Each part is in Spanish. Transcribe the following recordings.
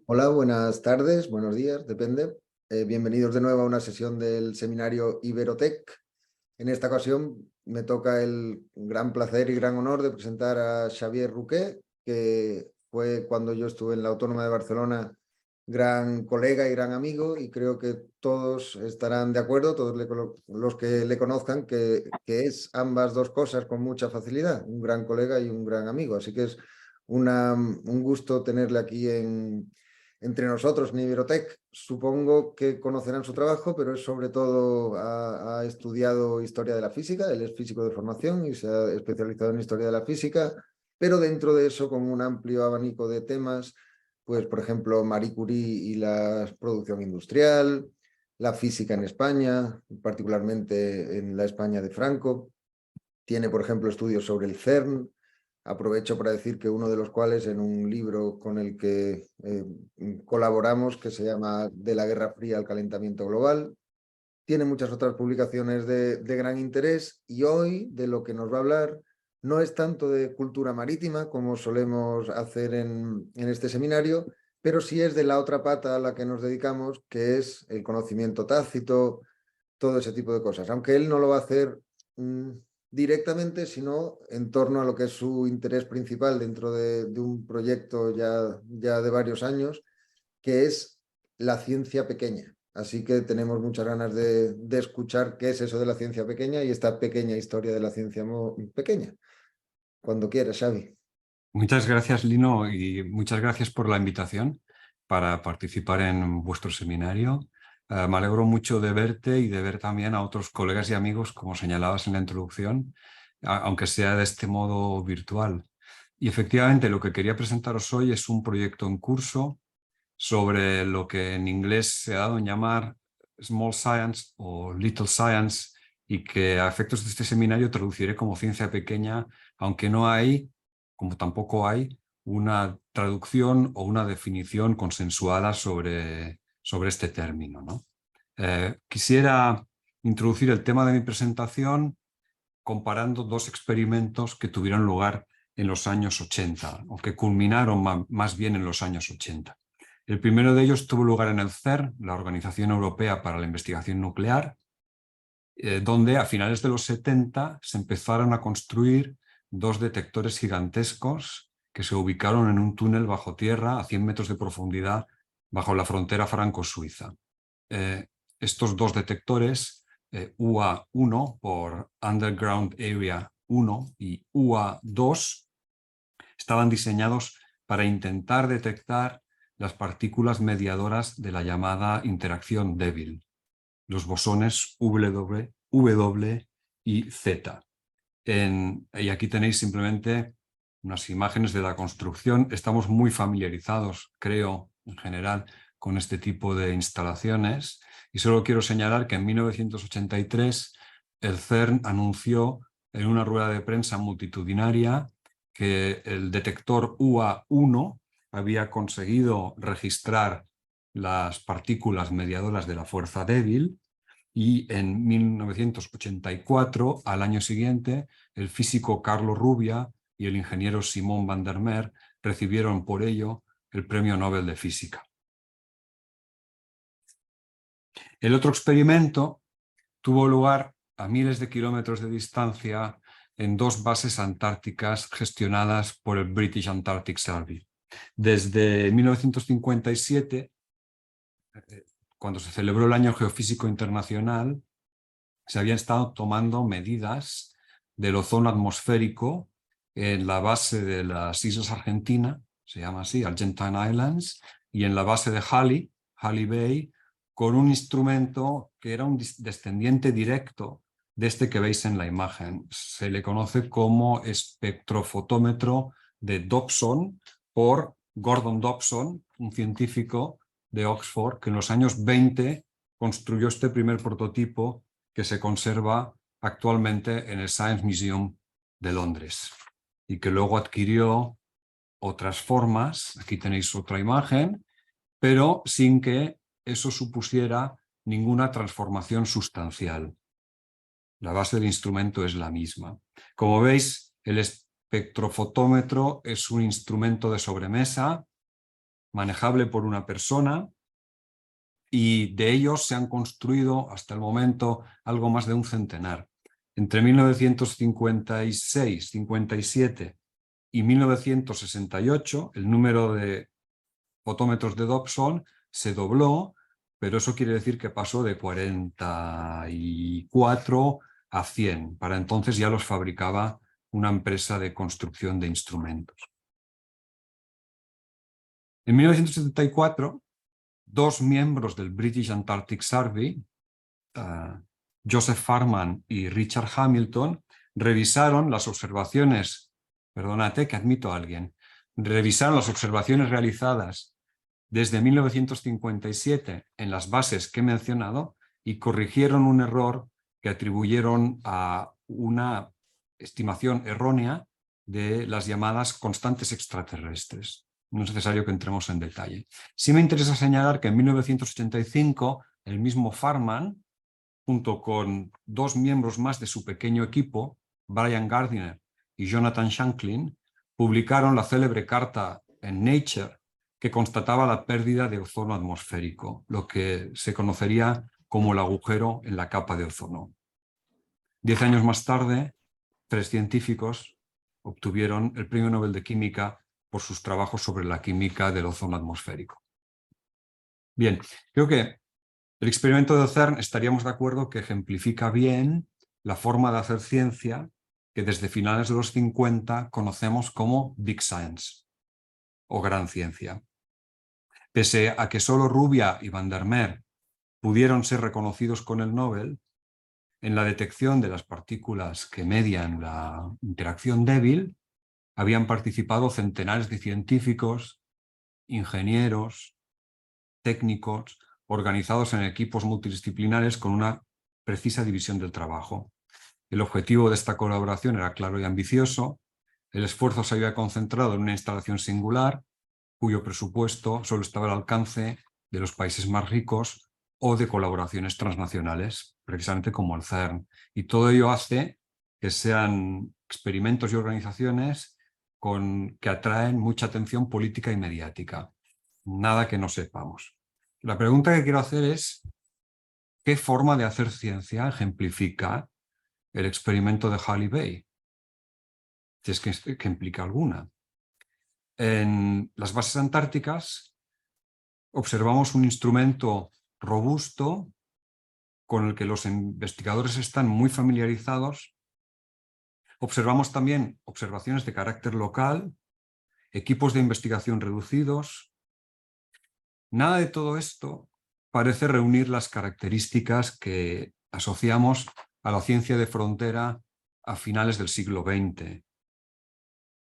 Hola, buenas tardes, buenos días, depende. Bienvenidos de nuevo a una sesión del seminario Iberotech. En esta ocasión me toca el gran placer y gran honor de presentar a Xavier Ruqué, que fue cuando yo estuve en la Autónoma de Barcelona, gran colega y gran amigo, y creo que todos estarán de acuerdo, los que le conozcan, que es ambas dos cosas con mucha facilidad, un gran colega y un gran amigo. Así que es un gusto tenerle aquí entre nosotros en Iberotech. Supongo que conocerán su trabajo, pero es sobre todo ha estudiado historia de la física, él es físico de formación y se ha especializado en historia de la física, pero dentro de eso con un amplio abanico de temas, pues por ejemplo Marie Curie y la producción industrial, la física en España, particularmente en la España de Franco. Tiene, por ejemplo, estudios sobre el CERN. Aprovecho para decir que uno de los cuales en un libro con el que colaboramos, que se llama De la Guerra Fría al Calentamiento Global. Tiene muchas otras publicaciones de gran interés y hoy de lo que nos va a hablar no es tanto de cultura marítima como solemos hacer en este seminario, pero sí es de la otra pata a la que nos dedicamos, que es el conocimiento tácito, todo ese tipo de cosas. Aunque él no lo va a hacer directamente, sino en torno a lo que es su interés principal dentro de un proyecto ya de varios años, que es la ciencia pequeña. Así que tenemos muchas ganas de escuchar qué es eso de la ciencia pequeña y esta pequeña historia de la ciencia pequeña. Cuando quieras, Xavi. Muchas gracias, Lino, y muchas gracias por la invitación para participar en vuestro seminario. Me alegro mucho de verte y de ver también a otros colegas y amigos, como señalabas en la introducción, aunque sea de este modo virtual. Y efectivamente, lo que quería presentaros hoy es un proyecto en curso sobre lo que en inglés se ha dado en llamar Small Science o Little Science, y que a efectos de este seminario traduciré como ciencia pequeña, aunque no hay, como tampoco hay, una traducción o una definición consensuada sobre este término, ¿no? Quisiera introducir el tema de mi presentación comparando dos experimentos que tuvieron lugar en los años 80, o que culminaron más bien en los años 80. El primero de ellos tuvo lugar en el CERN, la Organización Europea para la Investigación Nuclear, donde a finales de los 70 se empezaron a construir dos detectores gigantescos que se ubicaron en un túnel bajo tierra a 100 metros de profundidad bajo la frontera franco-suiza. Estos dos detectores, UA1 por Underground Area 1 y UA2, estaban diseñados para intentar detectar las partículas mediadoras de la llamada interacción débil, los bosones W y Z. Y aquí tenéis simplemente unas imágenes de la construcción. Estamos muy familiarizados, creo, en general, con este tipo de instalaciones. Y solo quiero señalar que en 1983 el CERN anunció en una rueda de prensa multitudinaria que el detector UA1 había conseguido registrar las partículas mediadoras de la fuerza débil, y en 1984, al año siguiente, el físico Carlo Rubbia y el ingeniero Simon van der Meer recibieron por ello el Premio Nobel de Física. El otro experimento tuvo lugar a miles de kilómetros de distancia en dos bases antárticas gestionadas por el British Antarctic Survey. Desde 1957, cuando se celebró el Año Geofísico Internacional, se habían estado tomando medidas del ozono atmosférico en la base de las Islas Argentina, se llama así, Argentine Islands, y en la base de Halley Bay, con un instrumento que era un descendiente directo de este que veis en la imagen. Se le conoce como espectrofotómetro de Dobson por Gordon Dobson, un científico de Oxford que en los años 20 construyó este primer prototipo que se conserva actualmente en el Science Museum de Londres y que luego adquirió otras formas. Aquí tenéis otra imagen, pero sin que eso supusiera ninguna transformación sustancial. La base del instrumento es la misma. Como veis, el espectrofotómetro es un instrumento de sobremesa manejable por una persona, y de ellos se han construido hasta el momento algo más de un centenar. Entre 1956, 57 y 1968, el número de fotómetros de Dobson se dobló, pero eso quiere decir que pasó de 44 a 100. Para entonces ya los fabricaba una empresa de construcción de instrumentos. En 1974, dos miembros del British Antarctic Survey, Joseph Farman y Richard Hamilton, revisaron las observaciones, perdónate que admito a alguien, revisaron las observaciones realizadas desde 1957 en las bases que he mencionado y corrigieron un error que atribuyeron a una estimación errónea de las llamadas constantes extraterrestres. No es necesario que entremos en detalle. Sí me interesa señalar que en 1985 el mismo Farman, junto con dos miembros más de su pequeño equipo, Brian Gardiner y Jonathan Shanklin, publicaron la célebre carta en Nature que constataba la pérdida de ozono atmosférico, lo que se conocería como el agujero en la capa de ozono. 10 años más tarde, 3 científicos obtuvieron el Premio Nobel de Química por sus trabajos sobre la química del ozono atmosférico. Bien, creo que el experimento de CERN estaríamos de acuerdo que ejemplifica bien la forma de hacer ciencia que desde finales de los 50 conocemos como Big Science o Gran Ciencia. Pese a que solo Rubia y Van der Meer pudieron ser reconocidos con el Nobel, en la detección de las partículas que median la interacción débil, habían participado centenares de científicos, ingenieros, técnicos, organizados en equipos multidisciplinares con una precisa división del trabajo. El objetivo de esta colaboración era claro y ambicioso. El esfuerzo se había concentrado en una instalación singular, cuyo presupuesto solo estaba al alcance de los países más ricos o de colaboraciones transnacionales, precisamente como el CERN. Y todo ello hace que sean experimentos y organizaciones que atraen mucha atención política y mediática. Nada que no sepamos. La pregunta que quiero hacer es, ¿qué forma de hacer ciencia ejemplifica el experimento de Halley Bay? Si es que implica alguna. En las bases antárticas observamos un instrumento robusto con el que los investigadores están muy familiarizados. Observamos también observaciones de carácter local, equipos de investigación reducidos. Nada de todo esto parece reunir las características que asociamos a la ciencia de frontera a finales del siglo XX.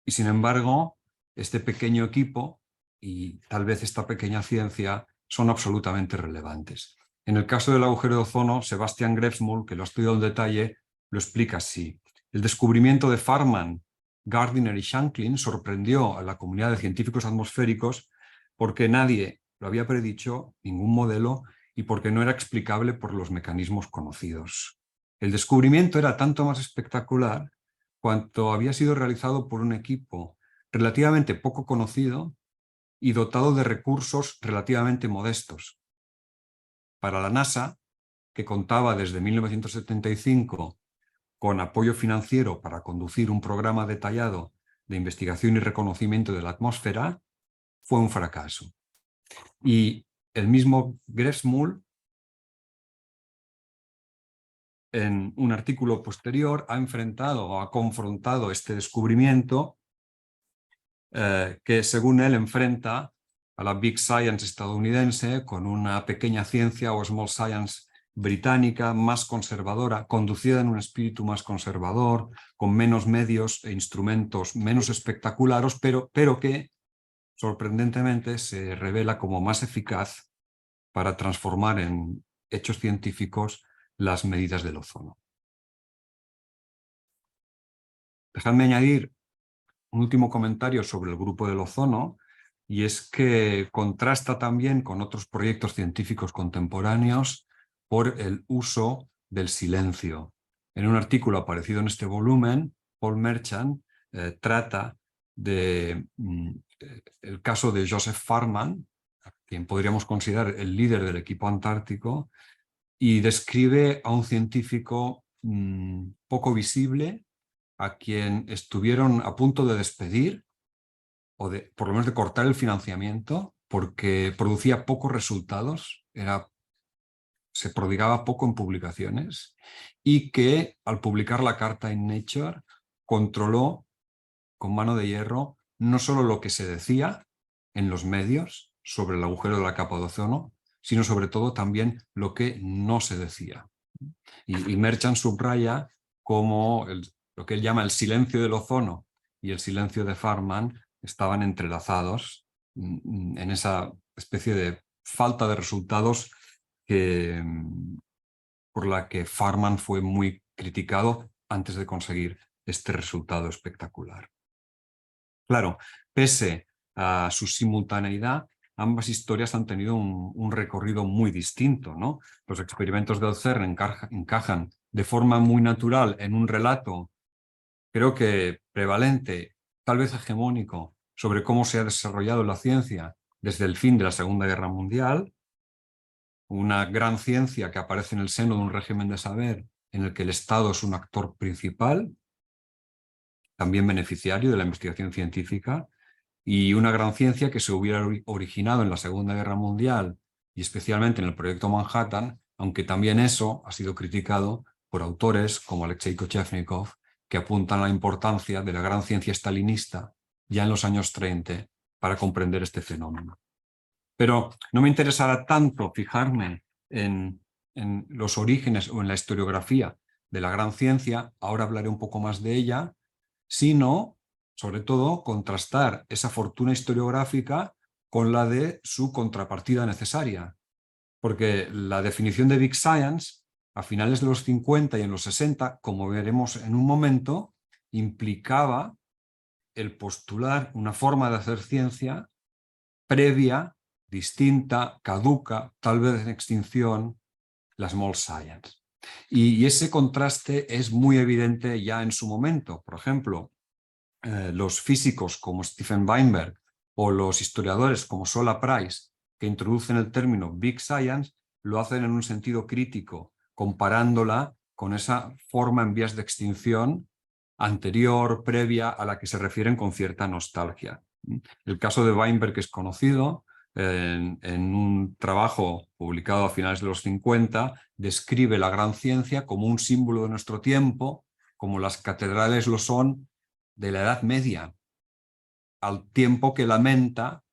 Y sin embargo, este pequeño equipo y tal vez esta pequeña ciencia son absolutamente relevantes. En el caso del agujero de ozono, Sebastian Grevsmuhl, que lo ha estudiado en detalle, lo explica así. El descubrimiento de Farman, Gardiner y Shanklin sorprendió a la comunidad de científicos atmosféricos porque nadie lo había predicho, ningún modelo, y porque no era explicable por los mecanismos conocidos. El descubrimiento era tanto más espectacular cuanto había sido realizado por un equipo relativamente poco conocido y dotado de recursos relativamente modestos. Para la NASA, que contaba desde 1975 con apoyo financiero para conducir un programa detallado de investigación y reconocimiento de la atmósfera, fue un fracaso. Y el mismo Grevsmuhl, en un artículo posterior, ha enfrentado o ha confrontado este descubrimiento que, según él, enfrenta a la Big Science estadounidense con una pequeña ciencia o Small Science británica más conservadora, conducida en un espíritu más conservador, con menos medios e instrumentos menos espectaculares, pero que sorprendentemente se revela como más eficaz para transformar en hechos científicos las medidas del ozono. Dejadme añadir un último comentario sobre el grupo del ozono, y es que contrasta también con otros proyectos científicos contemporáneos por el uso del silencio. En un artículo aparecido en este volumen, Paul Merchant trata de el caso de Joseph Farman, a quien podríamos considerar el líder del equipo antártico, y describe a un científico poco visible, a quien estuvieron a punto de despedir, o de, por lo menos de cortar el financiamiento, porque producía pocos resultados, se prodigaba poco en publicaciones, y que al publicar la carta en Nature controló con mano de hierro no solo lo que se decía en los medios sobre el agujero de la capa de ozono, sino sobre todo también lo que no se decía. Y Merchant subraya cómo lo que él llama el silencio del ozono y el silencio de Farman estaban entrelazados en esa especie de falta de resultados por la que Farman fue muy criticado antes de conseguir este resultado espectacular. Claro, pese a su simultaneidad, ambas historias han tenido un recorrido muy distinto, ¿no? Los experimentos del CERN encajan de forma muy natural en un relato, creo que prevalente, tal vez hegemónico, sobre cómo se ha desarrollado la ciencia desde el fin de la Segunda Guerra Mundial, una gran ciencia que aparece en el seno de un régimen de saber en el que el Estado es un actor principal, también beneficiario de la investigación científica, y una gran ciencia que se hubiera originado en la Segunda Guerra Mundial y especialmente en el Proyecto Manhattan, aunque también eso ha sido criticado por autores como Alexei Kochevnikov, que apuntan a la importancia de la gran ciencia stalinista ya en los años 30 para comprender este fenómeno. Pero no me interesará tanto fijarme en los orígenes o en la historiografía de la gran ciencia, ahora hablaré un poco más de ella, sino, sobre todo, contrastar esa fortuna historiográfica con la de su contrapartida necesaria. Porque la definición de Big Science, a finales de los 50 y en los 60, como veremos en un momento, implicaba el postular una forma de hacer ciencia previa, distinta, caduca, tal vez en extinción, la small science. Y ese contraste es muy evidente ya en su momento. Por ejemplo, los físicos como Stephen Weinberg o los historiadores como Sola Price, que introducen el término Big Science, lo hacen en un sentido crítico, comparándola con esa forma en vías de extinción anterior, previa, a la que se refieren con cierta nostalgia. El caso de Weinberg es conocido. En un trabajo publicado a finales de los 50, describe la gran ciencia como un símbolo de nuestro tiempo, como las catedrales lo son de la Edad Media, al tiempo que lamenta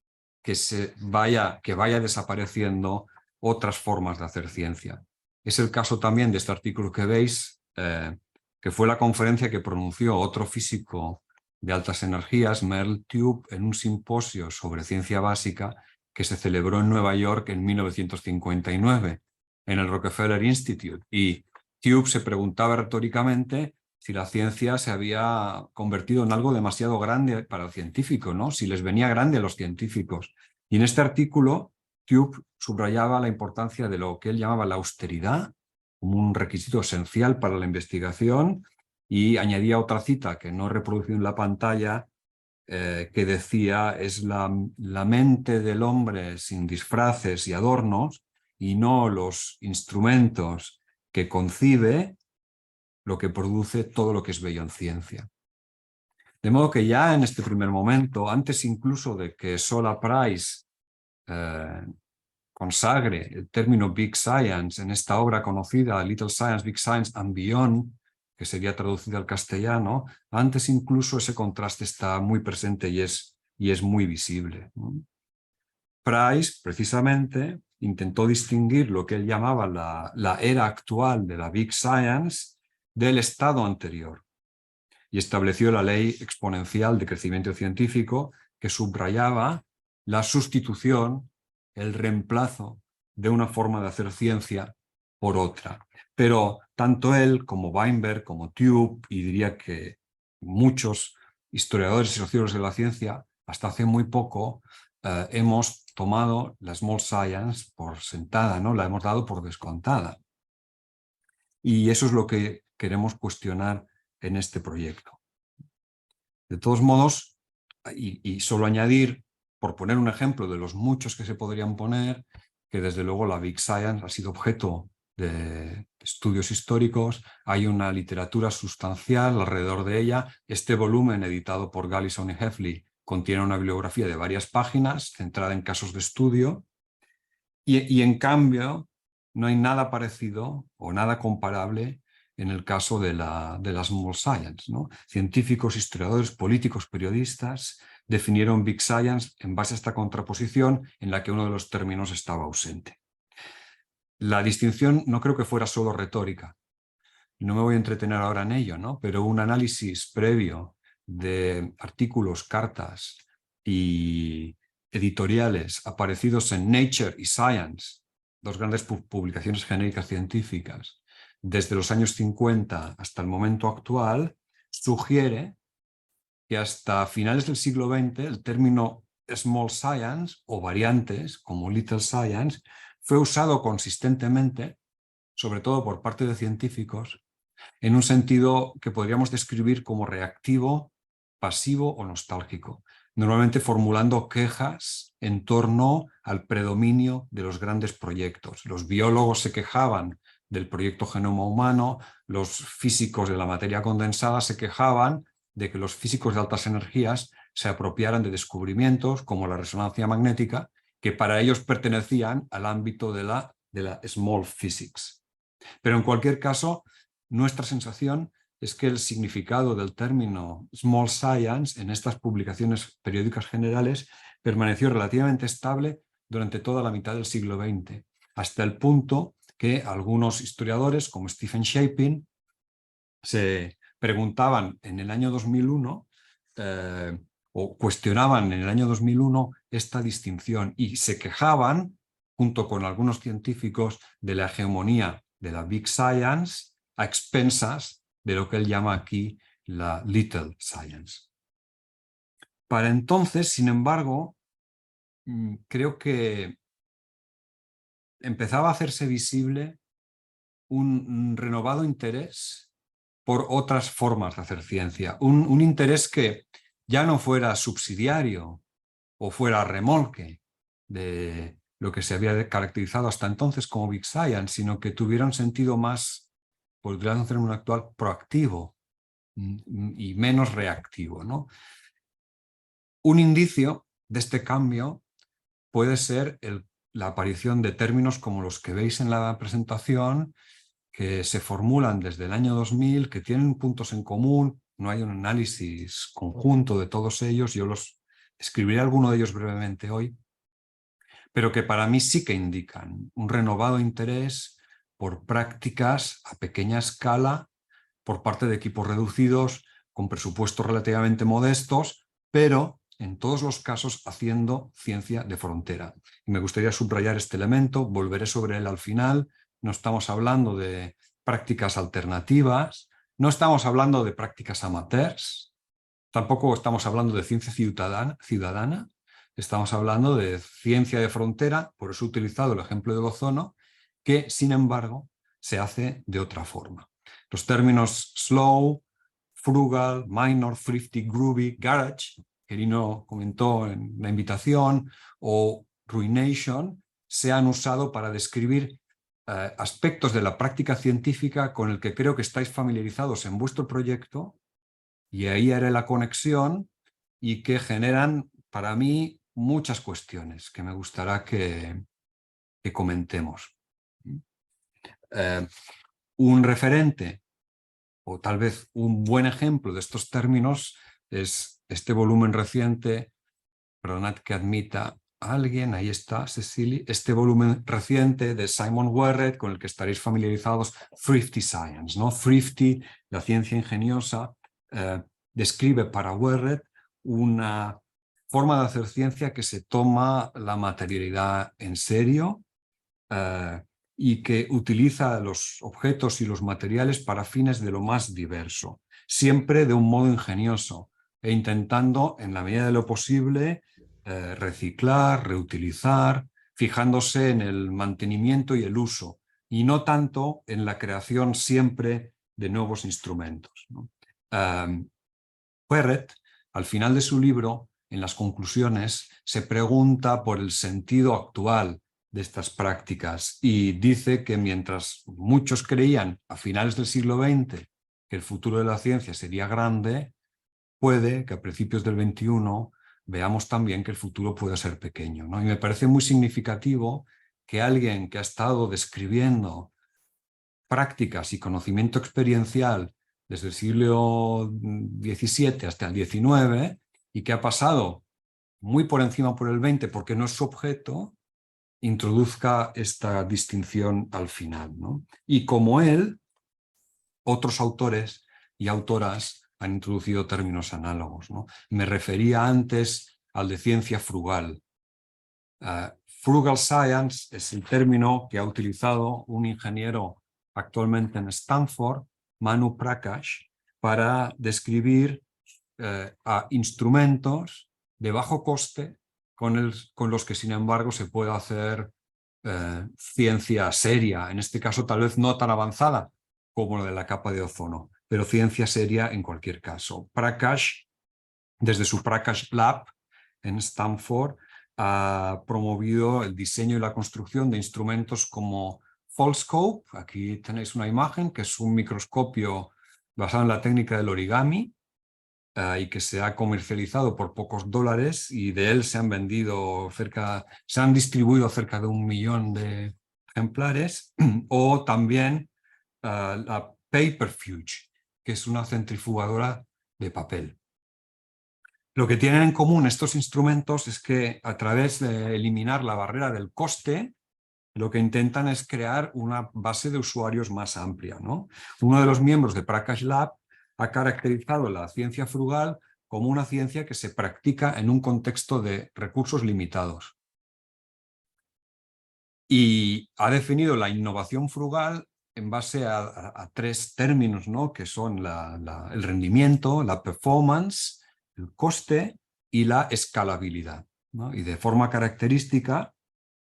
que vaya desapareciendo otras formas de hacer ciencia. Es el caso también de este artículo que veis, que fue la conferencia que pronunció otro físico de altas energías, Merle Tube, en un simposio sobre ciencia básica que se celebró en Nueva York en 1959, en el Rockefeller Institute. Y Tube se preguntaba retóricamente si la ciencia se había convertido en algo demasiado grande para el científico, ¿no? Si les venía grande a los científicos. Y en este artículo, Tube subrayaba la importancia de lo que él llamaba la austeridad como un requisito esencial para la investigación, y añadía otra cita que no he reproducido en la pantalla, que decía: es la mente del hombre sin disfraces y adornos y no los instrumentos que concibe lo que produce todo lo que es bello en ciencia. De modo que ya en este primer momento, antes incluso de que Sola Price consagre el término Big Science en esta obra conocida, Little Science, Big Science and Beyond, que sería traducida al castellano, antes incluso ese contraste está muy presente y es muy visible. Price, precisamente, intentó distinguir lo que él llamaba la era actual de la Big Science del estado anterior, y estableció la ley exponencial de crecimiento científico, que subrayaba la sustitución, el reemplazo de una forma de hacer ciencia por otra. Pero tanto él como Weinberg, como Tube, y diría que muchos historiadores y sociólogos de la ciencia, hasta hace muy poco, hemos tomado la small science por sentada, ¿no? La hemos dado por descontada. Y eso es lo que queremos cuestionar en este proyecto. De todos modos, y solo añadir, por poner un ejemplo de los muchos que se podrían poner, que desde luego la Big Science ha sido objeto de estudios históricos, hay una literatura sustancial alrededor de ella. Este volumen, editado por Gallison y Heffley, contiene una bibliografía de varias páginas centrada en casos de estudio y en cambio no hay nada parecido o nada comparable en el caso de la Small Science, ¿no? Científicos, historiadores, políticos, periodistas definieron Big Science en base a esta contraposición en la que uno de los términos estaba ausente. La distinción no creo que fuera solo retórica. No me voy a entretener ahora en ello, ¿no? Pero un análisis previo de artículos, cartas y editoriales aparecidos en Nature y Science, dos grandes publicaciones genéricas científicas, desde los años 50 hasta el momento actual, sugiere que hasta finales del siglo XX el término Small Science o variantes como Little Science fue usado consistentemente, sobre todo por parte de científicos, en un sentido que podríamos describir como reactivo, pasivo o nostálgico, normalmente formulando quejas en torno al predominio de los grandes proyectos. Los biólogos se quejaban del proyecto Genoma Humano, los físicos de la materia condensada se quejaban de que los físicos de altas energías se apropiaran de descubrimientos como la resonancia magnética, que para ellos pertenecían al ámbito de la small physics. Pero en cualquier caso, nuestra sensación es que el significado del término small science en estas publicaciones periódicas generales permaneció relativamente estable durante toda la mitad del siglo XX, hasta el punto que algunos historiadores, como Stephen Shapin, se preguntaban en el año 2001 o cuestionaban en el año 2001 esta distinción y se quejaban, junto con algunos científicos, de la hegemonía de la Big Science a expensas de lo que él llama aquí la Little Science. Para entonces, sin embargo, creo que empezaba a hacerse visible un renovado interés por otras formas de hacer ciencia, un interés que ya no fuera subsidiario o fuera remolque de lo que se había caracterizado hasta entonces como Big Science, sino que tuviera un sentido más, podríamos hacer un actual, proactivo y menos reactivo, ¿no? Un indicio de este cambio puede ser la aparición de términos como los que veis en la presentación, que se formulan desde el año 2000, que tienen puntos en común. No hay un análisis conjunto de todos ellos, yo los escribiré alguno de ellos brevemente hoy, pero que para mí sí que indican un renovado interés por prácticas a pequeña escala por parte de equipos reducidos, con presupuestos relativamente modestos, pero en todos los casos haciendo ciencia de frontera. Y me gustaría subrayar este elemento, volveré sobre él al final. No estamos hablando de prácticas alternativas, no estamos hablando de prácticas amateurs, tampoco estamos hablando de ciencia ciudadana, estamos hablando de ciencia de frontera, por eso he utilizado el ejemplo del ozono, que sin embargo se hace de otra forma. Los términos slow, frugal, minor, thrifty, groovy, garage, que Lino comentó en la invitación, o ruination, se han usado para describir aspectos de la práctica científica con el que creo que estáis familiarizados en vuestro proyecto, y ahí haré la conexión, y que generan para mí muchas cuestiones que me gustaría que comentemos. Un referente o tal vez un buen ejemplo de estos términos es este volumen reciente, perdonad que admita a alguien, ahí está Cecily, este volumen reciente de Simon Wherret, con el que estaréis familiarizados, Thrifty Science, ¿no? Thrifty, la ciencia ingeniosa, describe para Wherret una forma de hacer ciencia que se toma la materialidad en serio, y que utiliza los objetos y los materiales para fines de lo más diverso, siempre de un modo ingenioso e intentando, en la medida de lo posible, reciclar, reutilizar, fijándose en el mantenimiento y el uso, y no tanto en la creación siempre de nuevos instrumentos, ¿no? Wherret, al final de su libro, en las conclusiones, se pregunta por el sentido actual de estas prácticas y dice que mientras muchos creían a finales del siglo XX que el futuro de la ciencia sería grande, puede que a principios del XXI veamos también que el futuro puede ser pequeño, ¿no? Y me parece muy significativo que alguien que ha estado describiendo prácticas y conocimiento experiencial desde el siglo XVII hasta el XIX y que ha pasado muy por encima por el XX porque no es su objeto, introduzca esta distinción al final, ¿no? Y como él, otros autores y autoras han introducido términos análogos, ¿no? Me refería antes al de ciencia frugal. Frugal science es el término que ha utilizado un ingeniero actualmente en Stanford, Manu Prakash, para describir a instrumentos de bajo coste con los que, sin embargo, se puede hacer ciencia seria, en este caso tal vez no tan avanzada como la de la capa de ozono, pero ciencia seria en cualquier caso. Prakash, desde su Prakash Lab en Stanford, ha promovido el diseño y la construcción de instrumentos como Foldscope. Aquí tenéis una imagen que es un microscopio basado en la técnica del origami, y que se ha comercializado por pocos dólares y de él se han distribuido cerca de 1 millón de ejemplares, o también la Paperfuge, que es una centrifugadora de papel. Lo que tienen en común estos instrumentos es que a través de eliminar la barrera del coste, lo que intentan es crear una base de usuarios más amplia, ¿no? Uno de los miembros de Prakash Lab ha caracterizado la ciencia frugal como una ciencia que se practica en un contexto de recursos limitados. Y ha definido la innovación frugal en base a 3 términos, ¿no? Que son el rendimiento, la performance, el coste y la escalabilidad, ¿no? Y de forma característica,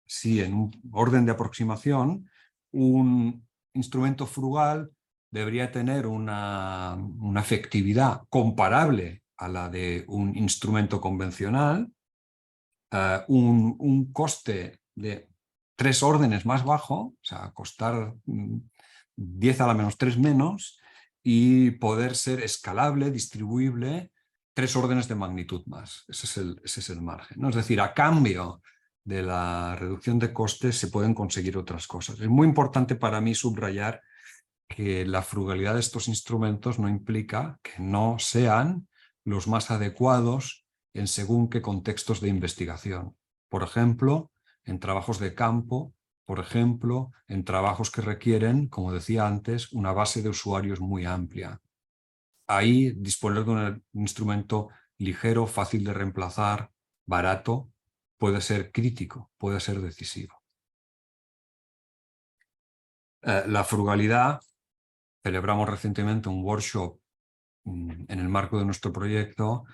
si en un orden de aproximación, un instrumento frugal debería tener una efectividad comparable a la de un instrumento convencional, un coste de 3 órdenes más bajo, o sea, costar 10 a la menos 3 menos, y poder ser escalable, distribuible, 3 órdenes de magnitud más. Ese es el margen, ¿no? Es decir, a cambio de la reducción de costes se pueden conseguir otras cosas. Es muy importante para mí subrayar que la frugalidad de estos instrumentos no implica que no sean los más adecuados en según qué contextos de investigación. Por ejemplo, en trabajos de campo, por ejemplo, en trabajos que requieren, como decía antes, una base de usuarios muy amplia. Ahí disponer de un instrumento ligero, fácil de reemplazar, barato, puede ser crítico, puede ser decisivo. La frugalidad, celebramos recientemente un workshop en el marco de nuestro proyecto,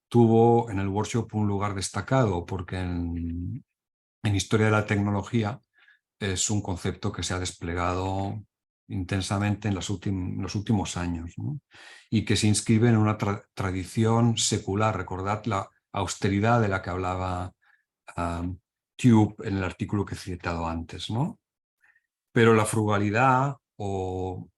tuvo en el workshop un lugar destacado porque en historia de la tecnología es un concepto que se ha desplegado intensamente en los últimos años, ¿no? Y que se inscribe en una tradición secular. Recordad la austeridad de la que hablaba Tube en el artículo que he citado antes, ¿no? Pero la frugalidad o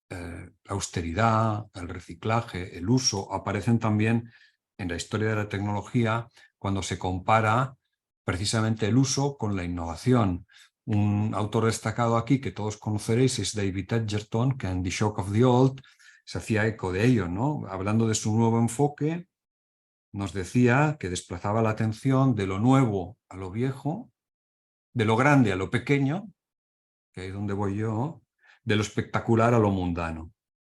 la austeridad, el reciclaje, el uso, aparecen también en la historia de la tecnología cuando se compara precisamente el uso con la innovación. Un autor destacado aquí que todos conoceréis es David Edgerton, que en The Shock of the Old se hacía eco de ello, ¿no? Hablando de su nuevo enfoque, nos decía que desplazaba la atención de lo nuevo a lo viejo, de lo grande a lo pequeño, que ahí es donde voy yo, de lo espectacular a lo mundano.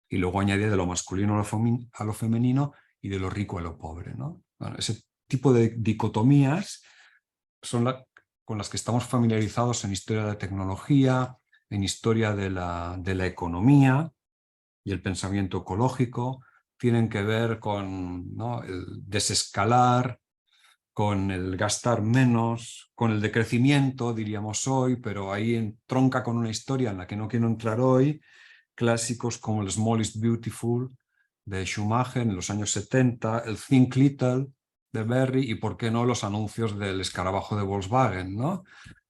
Y luego añadía de lo masculino a lo femenino y de lo rico a lo pobre, ¿no? Bueno, ese tipo de dicotomías son con las que estamos familiarizados en historia de la tecnología, en historia de la economía y el pensamiento ecológico. Tienen que ver con, ¿no?, el desescalar, con el gastar menos, con el decrecimiento, diríamos hoy, pero ahí entronca con una historia en la que no quiero entrar hoy, clásicos como el Small is Beautiful de Schumacher en los años 70, el Think Little de Berry y, por qué no, los anuncios del escarabajo de Volkswagen, ¿no?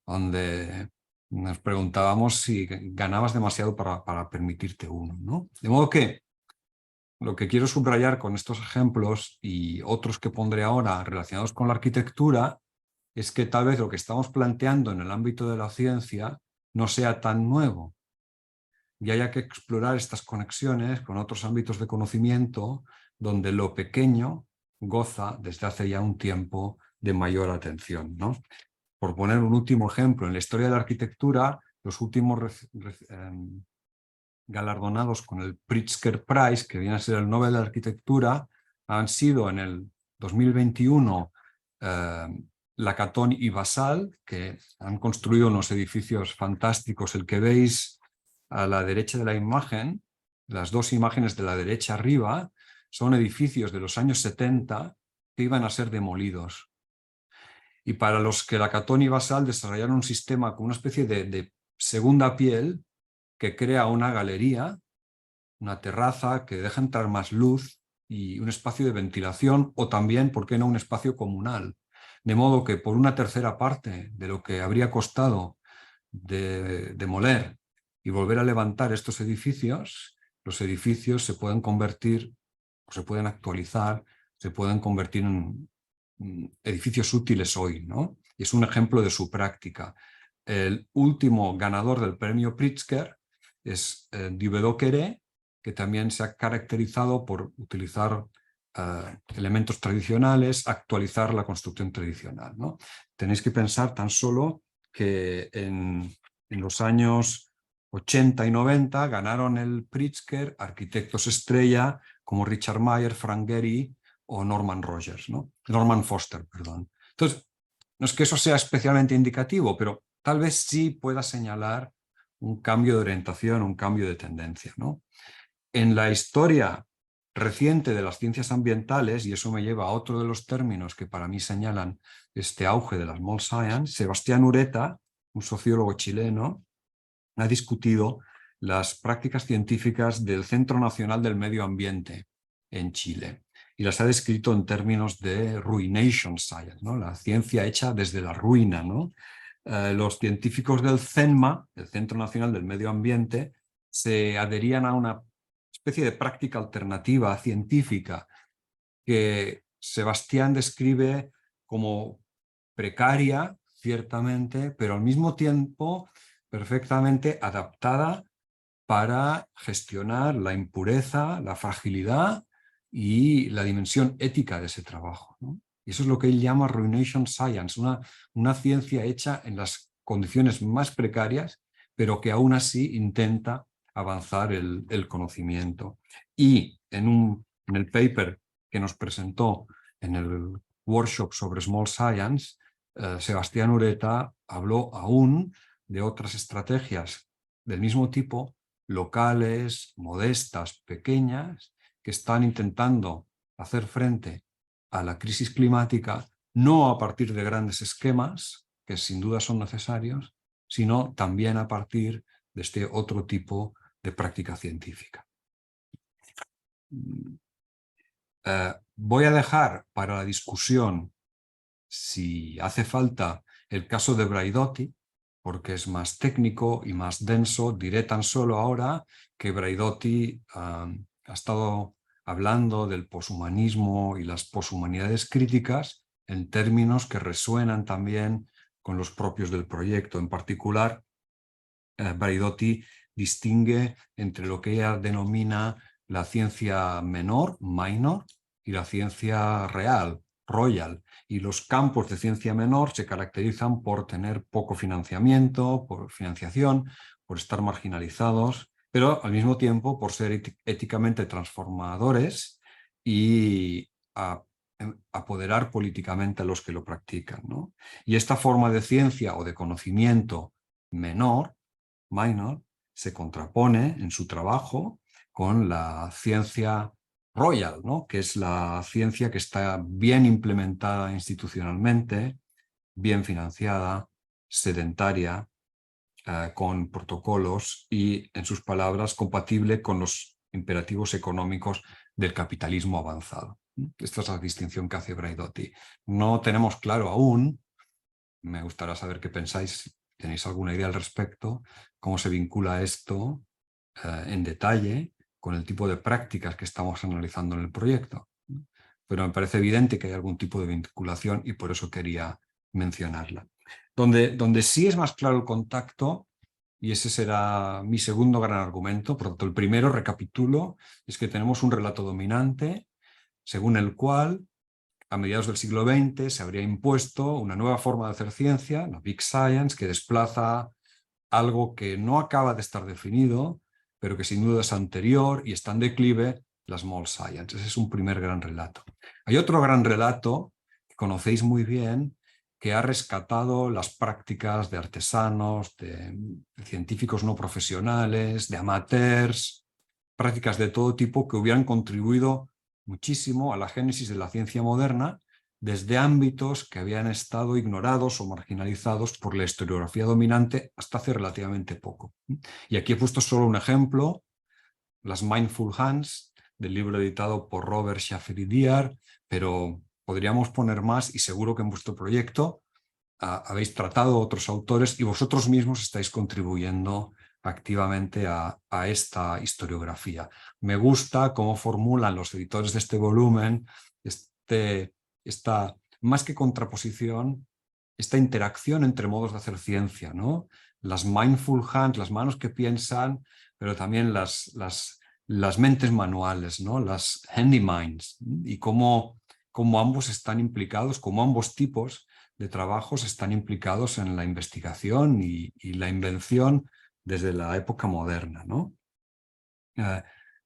Donde nos preguntábamos si ganabas demasiado para permitirte uno, ¿no? De modo que lo que quiero subrayar con estos ejemplos y otros que pondré ahora relacionados con la arquitectura es que tal vez lo que estamos planteando en el ámbito de la ciencia no sea tan nuevo y haya que explorar estas conexiones con otros ámbitos de conocimiento donde lo pequeño goza desde hace ya un tiempo de mayor atención, ¿no? Por poner un último ejemplo, en la historia de la arquitectura, los últimos galardonados con el Pritzker Prize, que viene a ser el Nobel de Arquitectura, han sido en el 2021 Lacaton y Basal, que han construido unos edificios fantásticos. El que veis a la derecha de la imagen, las dos imágenes de la derecha arriba, son edificios de los años 70 que iban a ser demolidos. Y para los que Lacaton y Basal desarrollaron un sistema con una especie de segunda piel que crea una galería, una terraza que deja entrar más luz y un espacio de ventilación, o también, ¿por qué no?, un espacio comunal. De modo que por una tercera parte de lo que habría costado de demoler y volver a levantar estos edificios, los edificios se pueden convertir, o se pueden actualizar, se pueden convertir en edificios útiles hoy, ¿no? Y es un ejemplo de su práctica. El último ganador del premio Pritzker es Dubedot-Quéré, que también se ha caracterizado por utilizar elementos tradicionales, actualizar la construcción tradicional, ¿no? Tenéis que pensar tan solo que en los años 80 y 90 ganaron el Pritzker arquitectos estrella como Richard Meier, Frank Gehry o Norman Rogers, ¿no? Norman Foster, perdón. Entonces, no es que eso sea especialmente indicativo, pero tal vez sí pueda señalar un cambio de orientación, un cambio de tendencia, ¿no? En la historia reciente de las ciencias ambientales, y eso me lleva a otro de los términos que para mí señalan este auge de la small science, Sebastián Ureta, un sociólogo chileno, ha discutido las prácticas científicas del Centro Nacional del Medio Ambiente en Chile y las ha descrito en términos de ruination science, ¿no? La ciencia hecha desde la ruina, ¿no? Los científicos del CENMA, el Centro Nacional del Medio Ambiente, se adherían a una especie de práctica alternativa científica que Sebastián describe como precaria, ciertamente, pero al mismo tiempo perfectamente adaptada para gestionar la impureza, la fragilidad y la dimensión ética de ese trabajo, ¿no? Y eso es lo que él llama ruination science, una ciencia hecha en las condiciones más precarias, pero que aún así intenta avanzar el conocimiento. Y en el paper que nos presentó en el workshop sobre Small Science, Sebastián Ureta habló aún de otras estrategias del mismo tipo, locales, modestas, pequeñas, que están intentando hacer frente a la crisis climática, no a partir de grandes esquemas, que sin duda son necesarios, sino también a partir de este otro tipo de práctica científica. Voy a dejar para la discusión, si hace falta, el caso de Braidotti, porque es más técnico y más denso. Diré tan solo ahora que Braidotti ha estado hablando del poshumanismo y las poshumanidades críticas en términos que resuenan también con los propios del proyecto. En particular, Braidotti distingue entre lo que ella denomina la ciencia menor, minor, y la ciencia real, royal. Y los campos de ciencia menor se caracterizan por tener poco financiamiento, por financiación, por estar marginalizados, pero al mismo tiempo por ser éticamente transformadores y apoderar políticamente a los que lo practican, ¿no? Y esta forma de ciencia o de conocimiento menor, minor, se contrapone en su trabajo con la ciencia royal, ¿no? Que es la ciencia que está bien implementada institucionalmente, bien financiada, sedentaria, con protocolos y, en sus palabras, compatible con los imperativos económicos del capitalismo avanzado. Esta es la distinción que hace Braidotti. No tenemos claro aún, me gustaría saber qué pensáis, tenéis alguna idea al respecto, cómo se vincula esto en detalle con el tipo de prácticas que estamos analizando en el proyecto. Pero me parece evidente que hay algún tipo de vinculación y por eso quería mencionarla. Donde sí es más claro el contacto, y ese será mi segundo gran argumento, por tanto el primero, recapitulo, es que tenemos un relato dominante según el cual a mediados del siglo XX se habría impuesto una nueva forma de hacer ciencia, la Big Science, que desplaza algo que no acaba de estar definido, pero que sin duda es anterior y está en declive, la Small Science. Ese es un primer gran relato. Hay otro gran relato que conocéis muy bien, que ha rescatado las prácticas de artesanos, de científicos no profesionales, de amateurs, prácticas de todo tipo que hubieran contribuido muchísimo a la génesis de la ciencia moderna desde ámbitos que habían estado ignorados o marginalizados por la historiografía dominante hasta hace relativamente poco. Y aquí he puesto solo un ejemplo, las Mindful Hands, del libro editado por Robert Shaffer-Diar, pero podríamos poner más y seguro que en vuestro proyecto habéis tratado otros autores y vosotros mismos estáis contribuyendo activamente a esta historiografía. Me gusta cómo formulan los editores de este volumen esta, más que contraposición, esta interacción entre modos de hacer ciencia, ¿no? Las mindful hands, las manos que piensan, pero también las mentes manuales, ¿no? Las handy minds, y cómo ambos están implicados, cómo ambos tipos de trabajos están implicados en la investigación y la invención desde la época moderna, ¿no?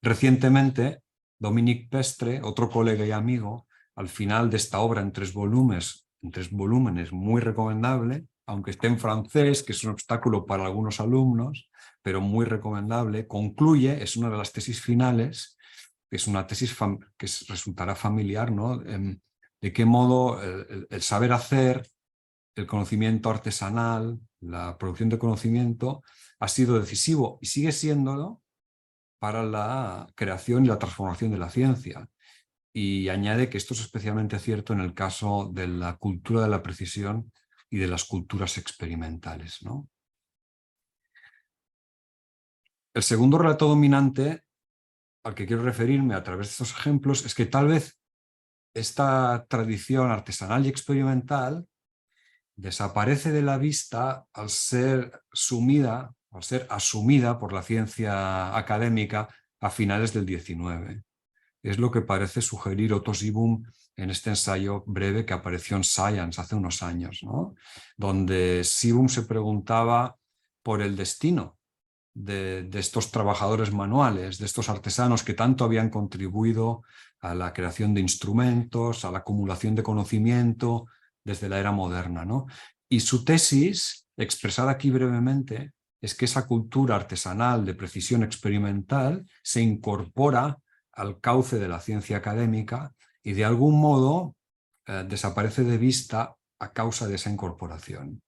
Recientemente, Dominique Pestre, otro colega y amigo, al final de esta obra en tres volúmenes muy recomendable, aunque esté en francés, que es un obstáculo para algunos alumnos, pero muy recomendable, concluye, es una de las tesis finales, que es una tesis que resultará familiar, ¿no? De qué modo el saber hacer, el conocimiento artesanal, la producción de conocimiento, ha sido decisivo y sigue siéndolo para la creación y la transformación de la ciencia. Y añade que esto es especialmente cierto en el caso de la cultura de la precisión y de las culturas experimentales, ¿no? El segundo relato dominante al que quiero referirme a través de estos ejemplos es que tal vez esta tradición artesanal y experimental desaparece de la vista al ser asumida por la ciencia académica a finales del XIX. Es lo que parece sugerir Otto Sibum en este ensayo breve que apareció en Science hace unos años, ¿no? Donde Sibum se preguntaba por el destino de estos trabajadores manuales, de estos artesanos que tanto habían contribuido a la creación de instrumentos, a la acumulación de conocimiento desde la era moderna, ¿no? Y su tesis, expresada aquí brevemente, es que esa cultura artesanal de precisión experimental se incorpora al cauce de la ciencia académica y de algún modo desaparece de vista a causa de esa incorporación.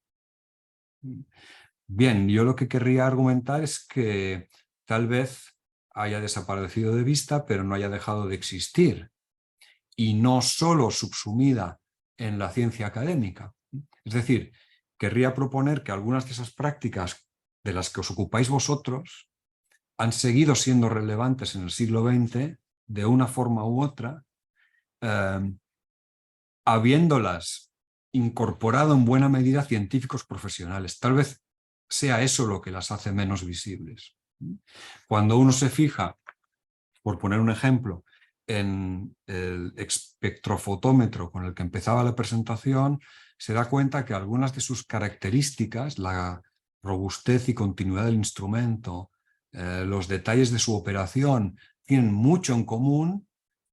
Bien, yo lo que querría argumentar es que tal vez haya desaparecido de vista, pero no haya dejado de existir, y no solo subsumida en la ciencia académica. Es decir, querría proponer que algunas de esas prácticas de las que os ocupáis vosotros han seguido siendo relevantes en el siglo XX de una forma u otra, habiéndolas incorporado en buena medida científicos profesionales. Tal vez sea eso lo que las hace menos visibles. Cuando uno se fija, por poner un ejemplo, en el espectrofotómetro con el que empezaba la presentación, se da cuenta que algunas de sus características, la robustez y continuidad del instrumento, los detalles de su operación, tienen mucho en común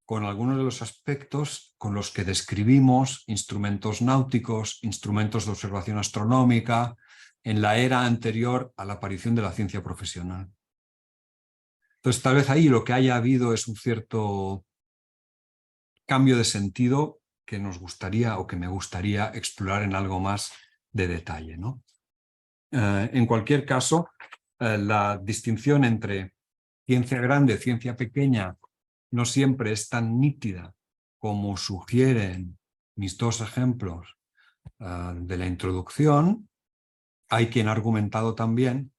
con algunos de los aspectos con los que describimos instrumentos náuticos, instrumentos de observación astronómica, en la era anterior a la aparición de la ciencia profesional. Entonces, tal vez ahí lo que haya habido es un cierto cambio de sentido que nos gustaría o que me gustaría explorar en algo más de detalle, ¿no? En cualquier caso, la distinción entre ciencia grande y ciencia pequeña no siempre es tan nítida como sugieren mis dos ejemplos de la introducción, hay quien ha argumentado también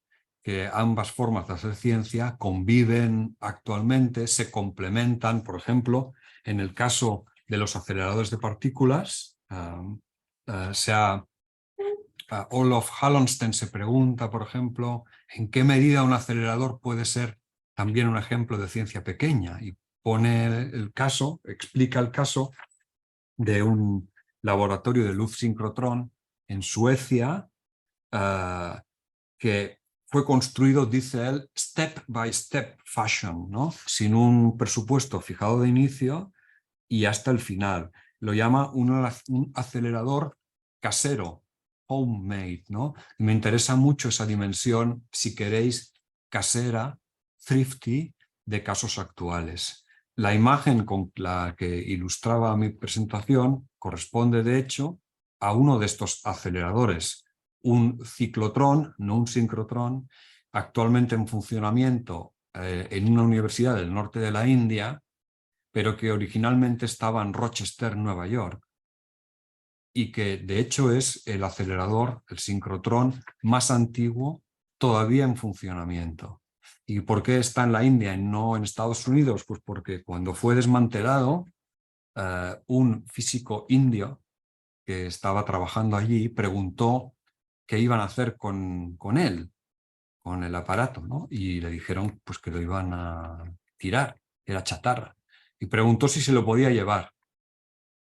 que ambas formas de hacer ciencia conviven actualmente, se complementan. Por ejemplo, en el caso de los aceleradores de partículas, Olof Hallonsten se pregunta, por ejemplo, en qué medida un acelerador puede ser también un ejemplo de ciencia pequeña, y pone el caso, explica el caso de un laboratorio de luz sincrotrón en Suecia, que fue construido, dice él, step by step fashion, ¿no? Sin un presupuesto fijado de inicio y hasta el final. Lo llama un acelerador casero, homemade, ¿no? Y me interesa mucho esa dimensión, si queréis, casera, thrifty, de casos actuales. La imagen con la que ilustraba mi presentación corresponde, de hecho, a uno de estos aceleradores, un ciclotrón, no un sincrotrón, actualmente en funcionamiento en una universidad del norte de la India, pero que originalmente estaba en Rochester, Nueva York, y que de hecho es el acelerador, el sincrotrón más antiguo todavía en funcionamiento. ¿Y por qué está en la India y no en Estados Unidos? Pues porque cuando fue desmantelado, un físico indio que estaba trabajando allí preguntó qué iban a hacer con él, con el aparato, ¿no? Y le dijeron pues que lo iban a tirar, que era chatarra. Y preguntó si se lo podía llevar.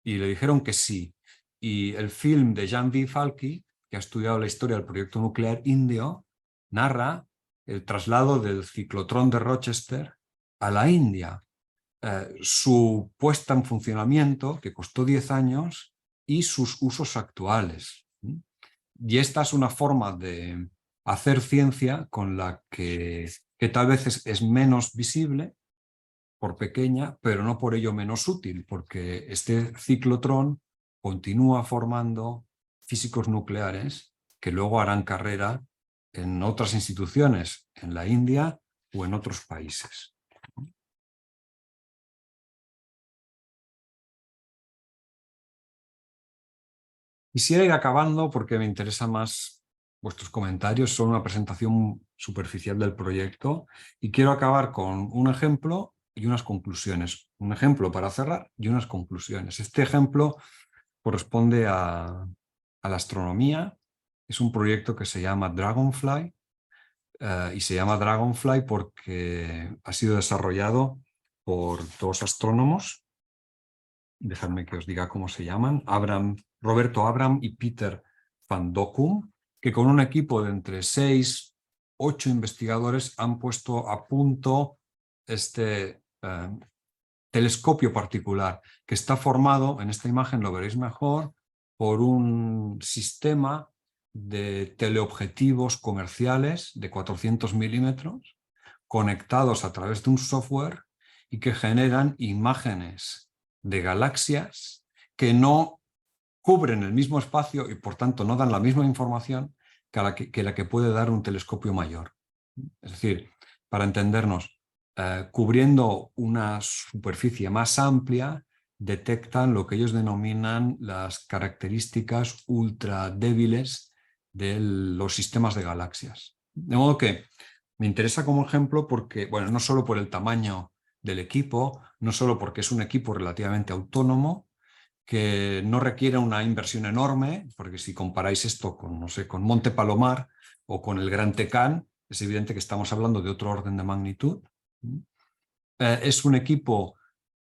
Y le dijeron que sí. Y el film de Jan V. Falke, que ha estudiado la historia del proyecto nuclear indio, narra el traslado del ciclotrón de Rochester a la India, su puesta en funcionamiento, que costó 10 años, y sus usos actuales. Y esta es una forma de hacer ciencia con la que tal vez es menos visible, por pequeña, pero no por ello menos útil, porque este ciclotrón continúa formando físicos nucleares que luego harán carrera en otras instituciones, en la India o en otros países. Quisiera ir acabando porque me interesa más vuestros comentarios. Son una presentación superficial del proyecto y quiero acabar con un ejemplo y unas conclusiones. Un ejemplo para cerrar y unas conclusiones. Este ejemplo corresponde a la astronomía. Es un proyecto que se llama Dragonfly y se llama Dragonfly porque ha sido desarrollado por dos astrónomos. Dejadme que os diga cómo se llaman. Roberto Abram y Peter van Dokkum, que con un equipo de entre 6 u 8 investigadores han puesto a punto este telescopio particular, que está formado, en esta imagen lo veréis mejor, por un sistema de teleobjetivos comerciales de 400 milímetros conectados a través de un software y que generan imágenes de galaxias que no cubren el mismo espacio y por tanto no dan la misma información que la que puede dar un telescopio mayor. Es decir, para entendernos, cubriendo una superficie más amplia, detectan lo que ellos denominan las características ultra débiles de los sistemas de galaxias. De modo que me interesa como ejemplo porque, bueno, no solo por el tamaño del equipo, no solo porque es un equipo relativamente autónomo, que no requiere una inversión enorme, porque si comparáis esto con, no sé, con Monte Palomar o con el Gran Tecán, es evidente que estamos hablando de otro orden de magnitud. Es un equipo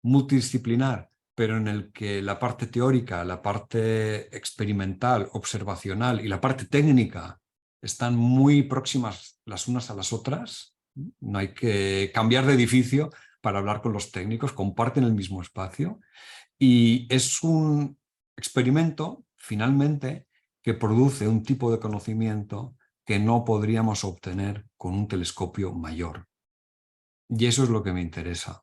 multidisciplinar, pero en el que la parte teórica, la parte experimental, observacional y la parte técnica están muy próximas las unas a las otras. No hay que cambiar de edificio para hablar con los técnicos, comparten el mismo espacio. Y es un experimento, finalmente, que produce un tipo de conocimiento que no podríamos obtener con un telescopio mayor. Y eso es lo que me interesa.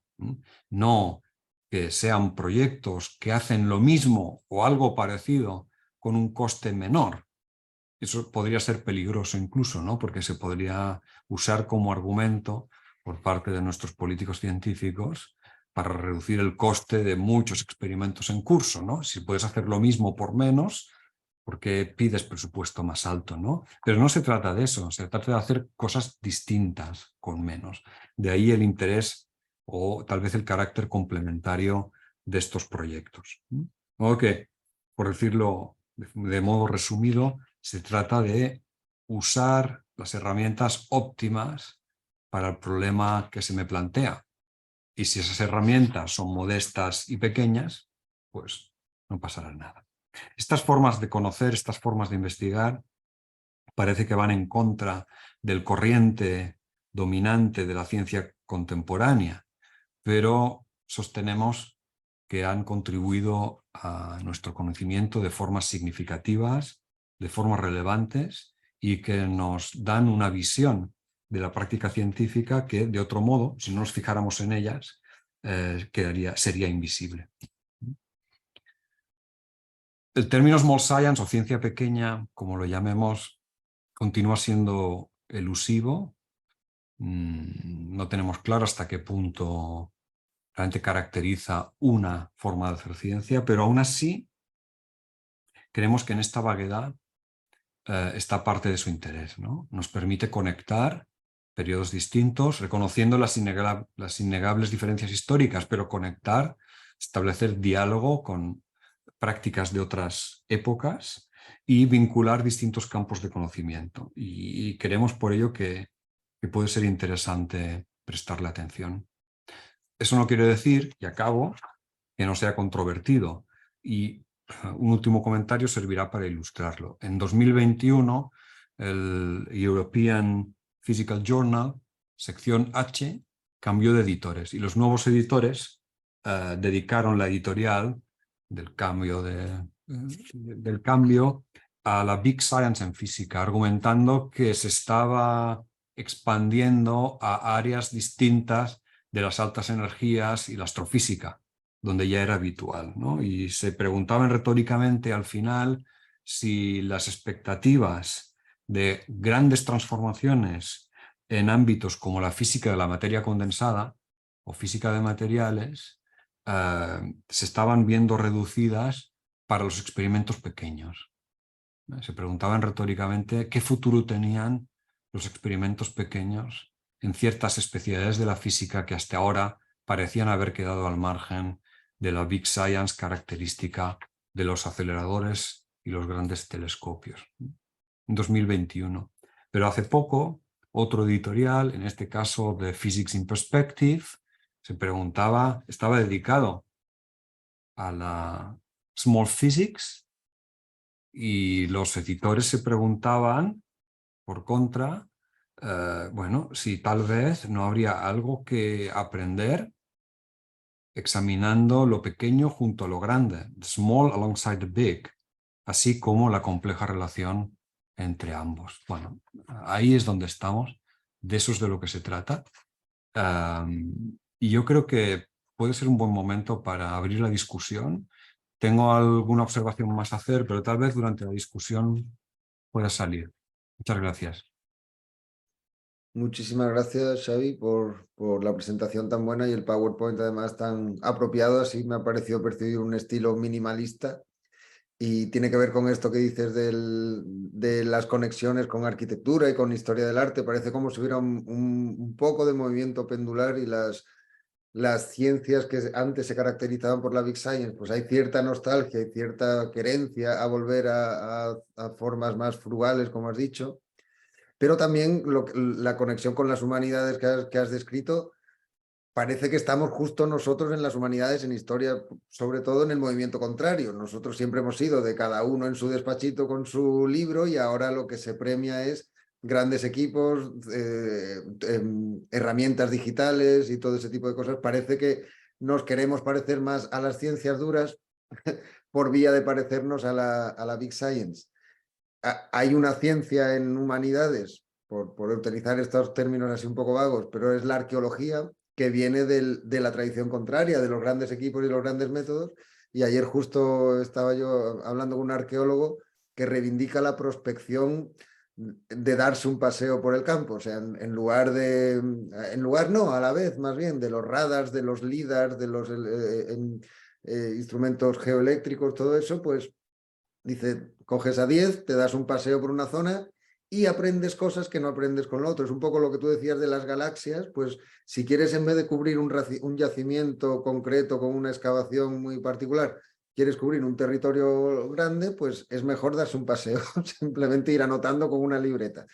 No que sean proyectos que hacen lo mismo o algo parecido con un coste menor. Eso podría ser peligroso incluso, ¿no? Porque se podría usar como argumento por parte de nuestros políticos científicos para reducir el coste de muchos experimentos en curso, ¿no? Si puedes hacer lo mismo por menos, ¿por qué pides presupuesto más alto, ¿no? Pero no se trata de eso, se trata de hacer cosas distintas con menos. De ahí el interés o tal vez el carácter complementario de estos proyectos. O que, por decirlo de modo resumido, se trata de usar las herramientas óptimas para el problema que se me plantea. Y si esas herramientas son modestas y pequeñas, pues no pasará nada. Estas formas de conocer, estas formas de investigar, parece que van en contra del corriente dominante de la ciencia contemporánea, pero sostenemos que han contribuido a nuestro conocimiento de formas significativas, de formas relevantes y que nos dan una visión de la práctica científica que, de otro modo, si no nos fijáramos en ellas, sería invisible. El término small science o ciencia pequeña, como lo llamemos, continúa siendo elusivo. No tenemos claro hasta qué punto realmente caracteriza una forma de hacer ciencia, pero aún así creemos que en esta vaguedad está parte de su interés, ¿no? Nos permite conectar periodos distintos, reconociendo las innegables diferencias históricas, pero conectar, establecer diálogo con prácticas de otras épocas y vincular distintos campos de conocimiento. Y creemos por ello que puede ser interesante prestarle atención. Eso no quiere decir, y acabo, que no sea controvertido. Y un último comentario servirá para ilustrarlo. En 2021, el European Physical Journal, sección H, cambió de editores y los nuevos editores dedicaron la editorial del cambio a la Big Science en física, argumentando que se estaba expandiendo a áreas distintas de las altas energías y la astrofísica, donde ya era habitual, ¿no? Y se preguntaban retóricamente al final si las expectativas de grandes transformaciones en ámbitos como la física de la materia condensada o física de materiales se estaban viendo reducidas para los experimentos pequeños. Se preguntaban retóricamente qué futuro tenían los experimentos pequeños en ciertas especialidades de la física que hasta ahora parecían haber quedado al margen de la Big Science característica de los aceleradores y los grandes telescopios. En 2021. Pero hace poco, otro editorial, en este caso de Physics in Perspective, se preguntaba, estaba dedicado a la Small Physics, y los editores se preguntaban, por contra, bueno, si tal vez no habría algo que aprender examinando lo pequeño junto a lo grande, the small alongside the big, así como la compleja relación entre ambos. Bueno, ahí es donde estamos, de eso es de lo que se trata. Y yo creo que puede ser un buen momento para abrir la discusión. Tengo alguna observación más a hacer, pero tal vez durante la discusión pueda salir. Muchas gracias. Muchísimas gracias, Xavi, por la presentación tan buena y el PowerPoint además tan apropiado. Así me ha parecido percibir un estilo minimalista y tiene que ver con esto que dices de las conexiones con arquitectura y con historia del arte. Parece como si hubiera un poco de movimiento pendular y las ciencias que antes se caracterizaban por la Big Science, pues hay cierta nostalgia y cierta querencia a volver a formas más frugales, como has dicho. Pero también la conexión con las humanidades que has descrito, parece que estamos justo nosotros en las humanidades, en historia, sobre todo en el movimiento contrario. Nosotros siempre hemos sido de cada uno en su despachito con su libro y ahora lo que se premia es grandes equipos, herramientas digitales y todo ese tipo de cosas. Parece que nos queremos parecer más a las ciencias duras por vía de parecernos a la Big Science. Hay una ciencia en humanidades, por utilizar estos términos así un poco vagos, pero es la arqueología, que viene de la tradición contraria, de los grandes equipos y los grandes métodos. Y ayer justo estaba yo hablando con un arqueólogo que reivindica la prospección de darse un paseo por el campo. O sea, en lugar no, a la vez, más bien, de los radars, de los lidars, de los instrumentos geoeléctricos, todo eso, pues dice, coges a 10, te das un paseo por una zona y aprendes cosas que no aprendes con lo otro. Es un poco lo que tú decías de las galaxias, pues si quieres en vez de cubrir un yacimiento concreto con una excavación muy particular, quieres cubrir un territorio grande, pues es mejor darse un paseo, simplemente ir anotando con una libreta.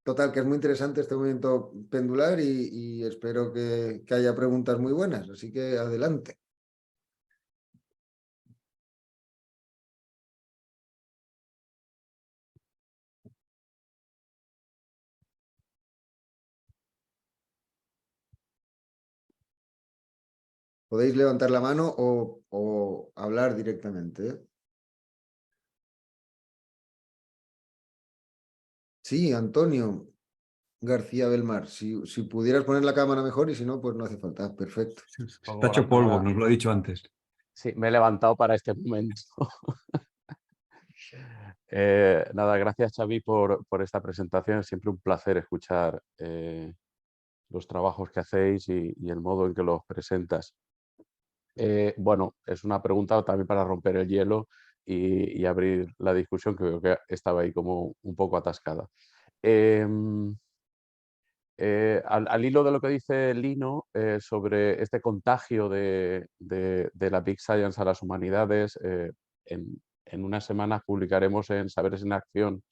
Total, que es muy interesante este movimiento pendular y espero que haya preguntas muy buenas, así que adelante. Podéis levantar la mano o hablar directamente, ¿eh? Sí, Antonio García Belmar. Si pudieras poner la cámara mejor y si no, pues no hace falta. Perfecto. Está Hola, hecho polvo, nada, nos lo ha dicho antes. sí, me he levantado para este momento. Nada, gracias Xavi por esta presentación. Es siempre un placer escuchar los trabajos que hacéis y el modo en que los presentas. Bueno, es una pregunta también para romper el hielo y abrir la discusión, que veo que estaba ahí como un poco atascada. Em, al hilo de lo que dice Lino sobre este contagio de la Big Science a las humanidades, en unas semanas publicaremos en Saberes en Acción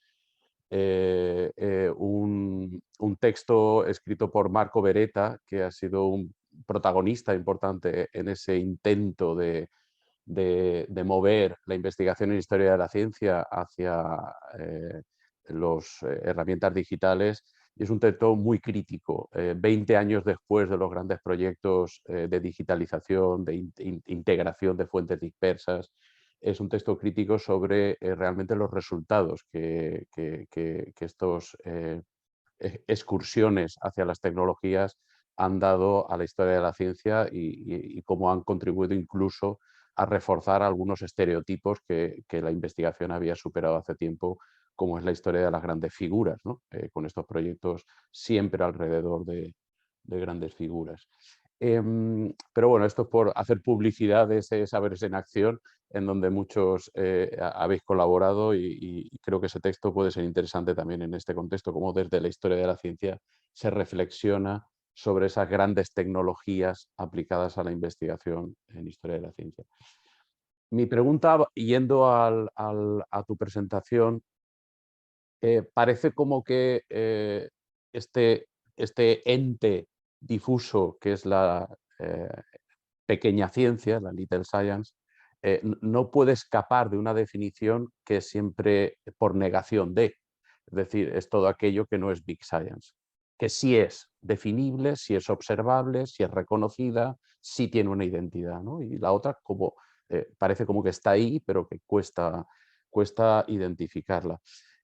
un texto escrito por Marco Beretta, que ha sido un protagonista importante en ese intento de mover la investigación en historia de la ciencia hacia las herramientas digitales. Y es un texto muy crítico, 20 años después de los grandes proyectos de digitalización, de integración de fuentes dispersas. Es un texto crítico sobre realmente los resultados que estos excursiones hacia las tecnologías han dado a la historia de la ciencia y cómo han contribuido incluso a reforzar algunos estereotipos que la investigación había superado hace tiempo, como es la historia de las grandes figuras, ¿no? Con estos proyectos siempre alrededor de grandes figuras. Pero bueno, esto es por hacer publicidad de ese Saberes en Acción, en donde muchos habéis colaborado y creo que ese texto puede ser interesante también en este contexto, como desde la historia de la ciencia se reflexiona sobre esas grandes tecnologías aplicadas a la investigación en historia de la ciencia. Mi pregunta, yendo a tu presentación, parece como que este ente difuso que es la pequeña ciencia, la little science, no puede escapar de una definición que es siempre por negación de. Es decir, es todo aquello que no es big science, que sí es definible, sí es observable, sí es reconocida, sí tiene una identidad, ¿no? Y la otra como, parece como que está ahí, pero que cuesta identificarla.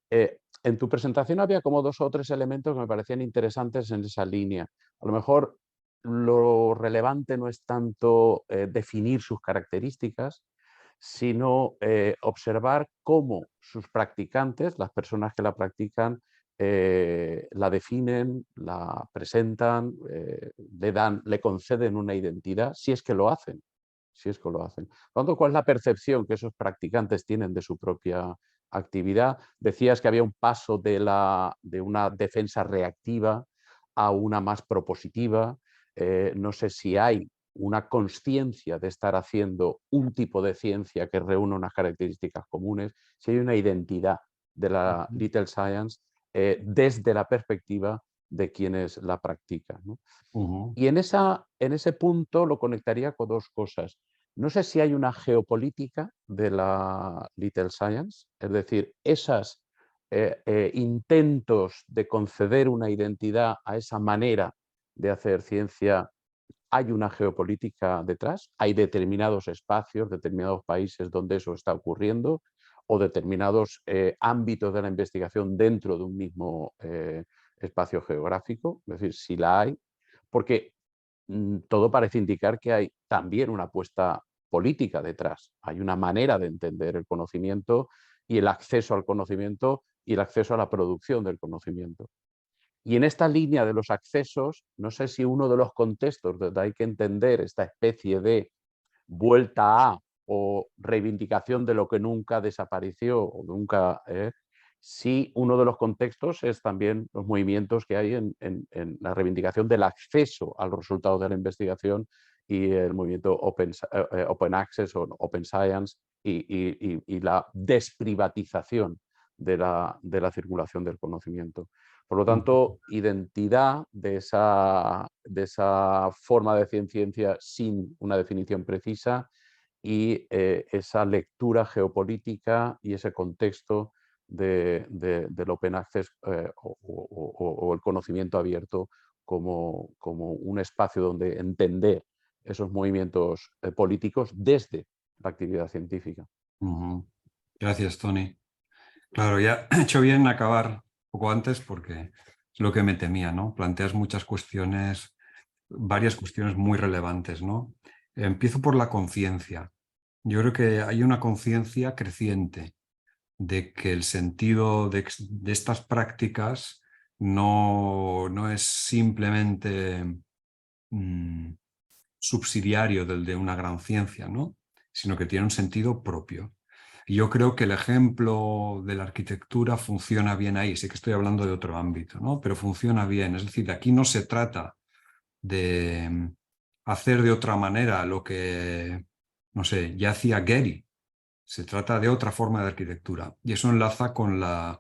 En tu presentación había como 2 o 3 elementos que me parecían interesantes en esa línea. A lo mejor lo relevante no es tanto definir sus características, sino observar cómo sus practicantes, las personas que la practican, la definen, la presentan, le conceden una identidad, si es que lo hacen. Si es que lo hacen. Por lo tanto, ¿cuál es la percepción que esos practicantes tienen de su propia actividad? Decías que había un paso de una defensa reactiva a una más propositiva. No sé si hay una consciencia de estar haciendo un tipo de ciencia que reúne unas características comunes, si hay una identidad de la little science desde la perspectiva de quienes la practican, ¿no? Y en ese punto lo conectaría con 2 cosas. No sé si hay una geopolítica de la little science, es decir, esos intentos de conceder una identidad a esa manera de hacer ciencia, hay una geopolítica detrás, hay determinados espacios, determinados países donde eso está ocurriendo o determinados ámbitos de la investigación dentro de un mismo espacio geográfico, es decir, si la hay, porque todo parece indicar que hay también una apuesta política detrás. Hay una manera de entender el conocimiento y el acceso al conocimiento y el acceso a la producción del conocimiento. Y en esta línea de los accesos, no sé si uno de los contextos donde hay que entender esta especie de vuelta a o reivindicación de lo que nunca desapareció o nunca, si uno de los contextos es también los movimientos que hay en la reivindicación del acceso a los resultados de la investigación y el movimiento Open Access o Open Science y la desprivatización de la circulación del conocimiento. Por lo tanto, identidad de esa forma de ciencia sin una definición precisa y esa lectura geopolítica y ese contexto del Open Access o el conocimiento abierto como un espacio donde entender esos movimientos políticos desde la actividad científica. Gracias, Tony. Claro, ya he hecho bien acabar un poco antes porque es lo que me temía, ¿no? Planteas muchas cuestiones, varias cuestiones muy relevantes, ¿no? Empiezo por la conciencia. Yo creo que hay una conciencia creciente de que el sentido de estas prácticas no es simplemente subsidiario del de una gran ciencia, ¿no? Sino que tiene un sentido propio. Y yo creo que el ejemplo de la arquitectura funciona bien ahí. Sé que estoy hablando de otro ámbito, ¿no? Pero funciona bien. Es decir, aquí no se trata de hacer de otra manera lo que, no sé, ya hacía Gehry. Se trata de otra forma de arquitectura. Y eso enlaza con la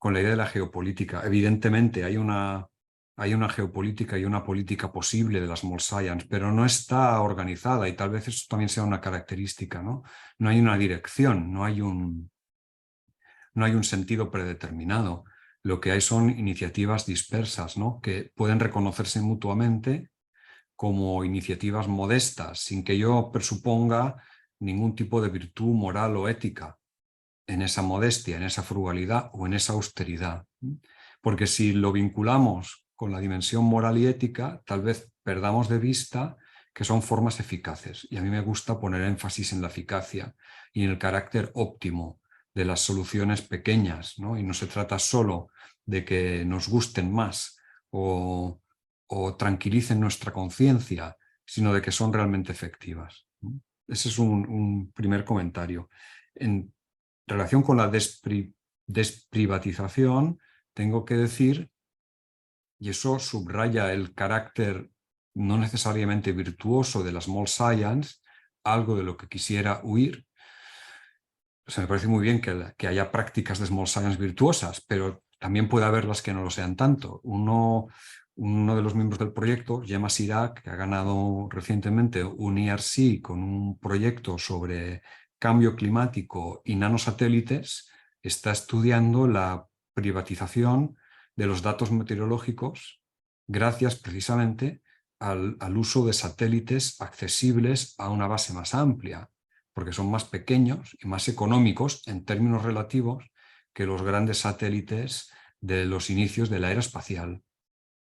idea de la geopolítica. Evidentemente hay una geopolítica y una política posible de las small science, pero no está organizada y tal vez eso también sea una característica, ¿no? No hay una dirección, no hay un sentido predeterminado. Lo que hay son iniciativas dispersas, ¿no? Que pueden reconocerse mutuamente como iniciativas modestas, sin que yo presuponga ningún tipo de virtud moral o ética en esa modestia, en esa frugalidad o en esa austeridad. Porque si lo vinculamos con la dimensión moral y ética, tal vez perdamos de vista que son formas eficaces. Y a mí me gusta poner énfasis en la eficacia y en el carácter óptimo de las soluciones pequeñas, ¿no? Y no se trata solo de que nos gusten más o tranquilicen nuestra conciencia, sino de que son realmente efectivas. Ese es un primer comentario. En relación con la desprivatización, tengo que decir, y eso subraya el carácter no necesariamente virtuoso de la small science, algo de lo que quisiera huir. O sea, me parece muy bien que haya prácticas de small science virtuosas, pero también puede haberlas que no lo sean tanto. Uno de los miembros del proyecto, Gemma Sirac, que ha ganado recientemente un ERC con un proyecto sobre cambio climático y nanosatélites, está estudiando la privatización de los datos meteorológicos gracias precisamente al uso de satélites accesibles a una base más amplia, porque son más pequeños y más económicos en términos relativos que los grandes satélites de los inicios de la era espacial,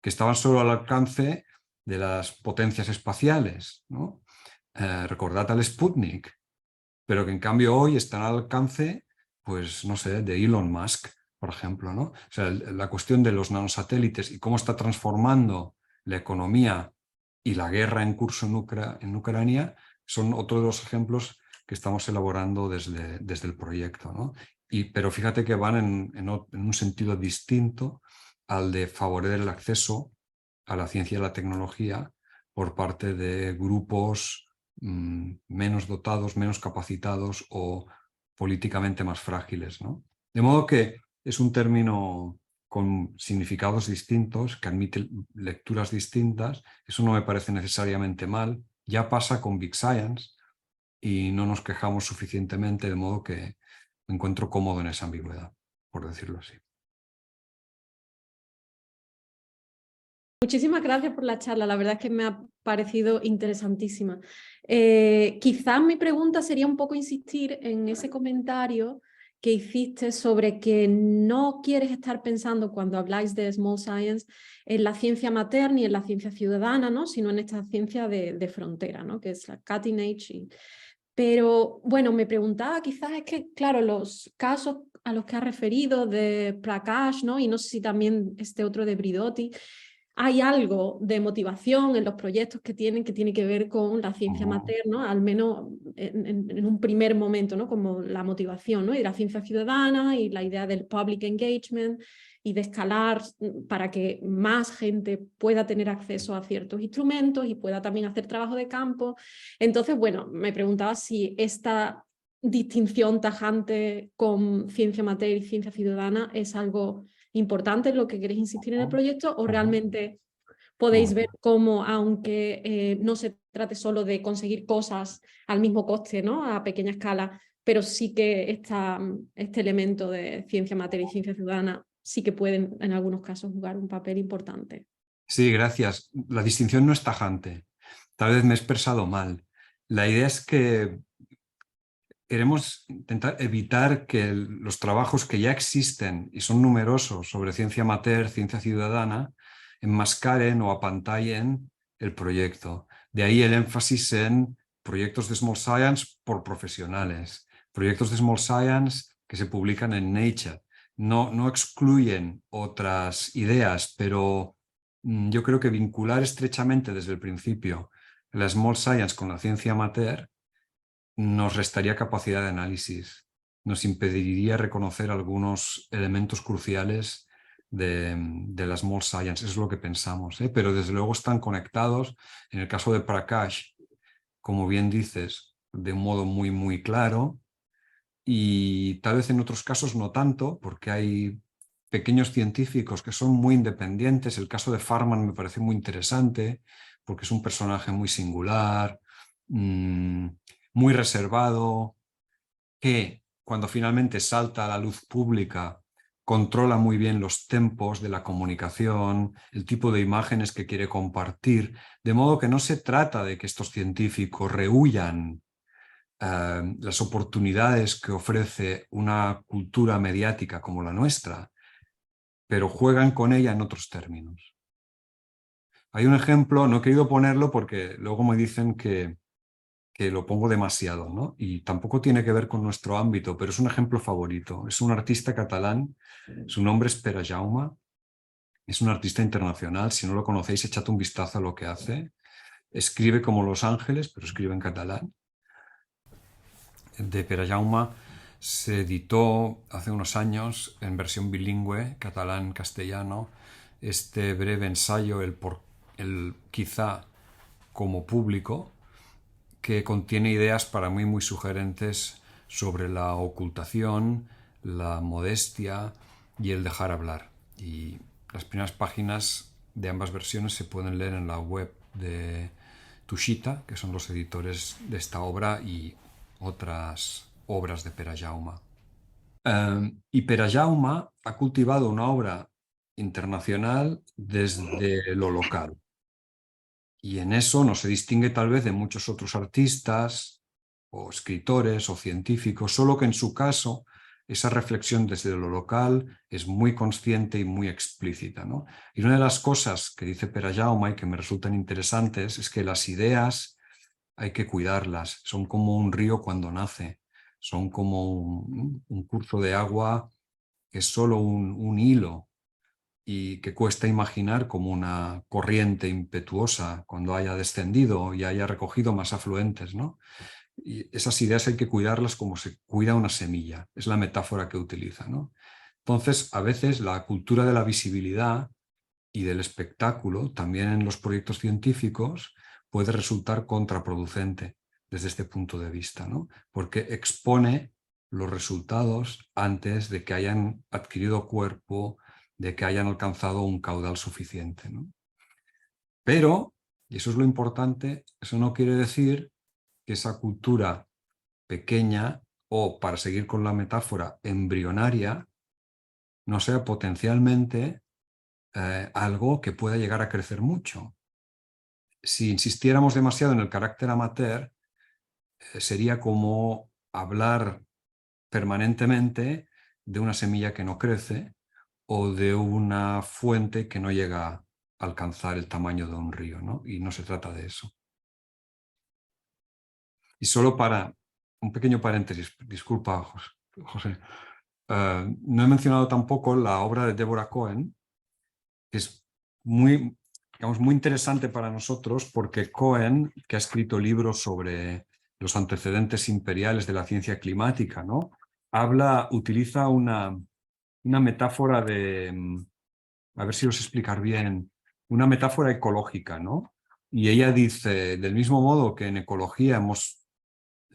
que estaban solo al alcance de las potencias espaciales, ¿no? Recordad al Sputnik, pero que en cambio hoy están al alcance, pues no sé, de Elon Musk, por ejemplo, ¿no? O sea, la cuestión de los nanosatélites y cómo está transformando la economía y la guerra en curso en Ucrania son otro de los ejemplos que estamos elaborando desde el proyecto, ¿no? Pero fíjate que van en un sentido distinto al de favorecer el acceso a la ciencia y la tecnología por parte de grupos menos dotados, menos capacitados o políticamente más frágiles, ¿no? De modo que es un término con significados distintos, que admite lecturas distintas. Eso no me parece necesariamente mal. Ya pasa con Big Science y no nos quejamos suficientemente, de modo que me encuentro cómodo en esa ambigüedad, por decirlo así. Muchísimas gracias por la charla, la verdad es que me ha parecido interesantísima. Quizás mi pregunta sería un poco insistir en ese comentario que hiciste sobre que no quieres estar pensando cuando habláis de small science en la ciencia amateur ni en la ciencia ciudadana, ¿no? Sino en esta ciencia de frontera, ¿no? Que es la cutting edge. Pero bueno, me preguntaba quizás es que, claro, los casos a los que ha referido de Prakash, ¿no? Y no sé si también este otro de Bridotti, hay algo de motivación en los proyectos que tiene que ver con la ciencia materna, al menos en un primer momento, ¿no? Como la motivación, ¿no? Y la ciencia ciudadana y la idea del public engagement y de escalar para que más gente pueda tener acceso a ciertos instrumentos y pueda también hacer trabajo de campo. Entonces, bueno, me preguntaba si esta distinción tajante con ciencia mater y ciencia ciudadana es algo importante en lo que queréis insistir en el proyecto o realmente podéis ver cómo, aunque no se trate solo de conseguir cosas al mismo coste, ¿no? A pequeña escala, pero sí que este elemento de ciencia mater y ciencia ciudadana sí que pueden en algunos casos jugar un papel importante. Sí, gracias. La distinción no es tajante. Tal vez me he expresado mal. La idea es que queremos intentar evitar que los trabajos que ya existen y son numerosos sobre ciencia mater, ciencia ciudadana, enmascaren o apantallen el proyecto. De ahí el énfasis en proyectos de Small Science por profesionales, proyectos de Small Science que se publican en Nature. No excluyen otras ideas, pero yo creo que vincular estrechamente desde el principio la Small Science con la ciencia amateur nos restaría capacidad de análisis, nos impediría reconocer algunos elementos cruciales de la Small Science, es lo que pensamos, ¿eh? Pero desde luego están conectados, en el caso de Prakash, como bien dices, de un modo muy claro, y tal vez en otros casos no tanto, porque hay pequeños científicos que son muy independientes. El caso de Farman me parece muy interesante, porque es un personaje muy singular, muy reservado, que cuando finalmente salta a la luz pública controla muy bien los tempos de la comunicación, el tipo de imágenes que quiere compartir, de modo que no se trata de que estos científicos rehuyan las oportunidades que ofrece una cultura mediática como la nuestra, pero juegan con ella en otros términos. Hay un ejemplo, no he querido ponerlo porque luego me dicen que lo pongo demasiado, ¿no? Y tampoco tiene que ver con nuestro ámbito, pero es un ejemplo favorito. Es un artista catalán, su nombre es Pere Jaume, es un artista internacional. Si no lo conocéis, echad un vistazo a lo que hace. Escribe como Los Ángeles, pero escribe en catalán. De Pere Jaume se editó hace unos años en versión bilingüe, catalán-castellano, este breve ensayo, el quizá como público, que contiene ideas para mí muy sugerentes sobre la ocultación, la modestia y el dejar hablar. Y las primeras páginas de ambas versiones se pueden leer en la web de Tushita, que son los editores de esta obra y otras obras de Pere Jaume. Y Pere Jaume ha cultivado una obra internacional desde lo local. Y en eso no se distingue tal vez de muchos otros artistas o escritores o científicos, solo que en su caso esa reflexión desde lo local es muy consciente y muy explícita, ¿no? Y una de las cosas que dice Pere Jaume y que me resultan interesantes es que las ideas hay que cuidarlas, son como un río cuando nace, son como un curso de agua que es solo un hilo y que cuesta imaginar como una corriente impetuosa cuando haya descendido y haya recogido más afluentes, ¿no? Y esas ideas hay que cuidarlas como se cuida una semilla, es la metáfora que utiliza, ¿no? Entonces, a veces la cultura de la visibilidad y del espectáculo, también en los proyectos científicos, puede resultar contraproducente desde este punto de vista, ¿no? Porque expone los resultados antes de que hayan adquirido cuerpo, de que hayan alcanzado un caudal suficiente, ¿no? Pero, y eso es lo importante, eso no quiere decir que esa cultura pequeña o, para seguir con la metáfora, embrionaria, no sea potencialmente algo que pueda llegar a crecer mucho. Si insistiéramos demasiado en el carácter amateur, sería como hablar permanentemente de una semilla que no crece o de una fuente que no llega a alcanzar el tamaño de un río, ¿no? Y no se trata de eso. Y solo para un pequeño paréntesis, disculpa, José. No he mencionado tampoco la obra de Deborah Cohen, que es muy, digamos, muy interesante para nosotros porque Cohen, que ha escrito libros sobre los antecedentes imperiales de la ciencia climática, ¿no? Utiliza una metáfora a ver si os explicar bien, una metáfora ecológica, ¿no? Y ella dice, del mismo modo que en ecología hemos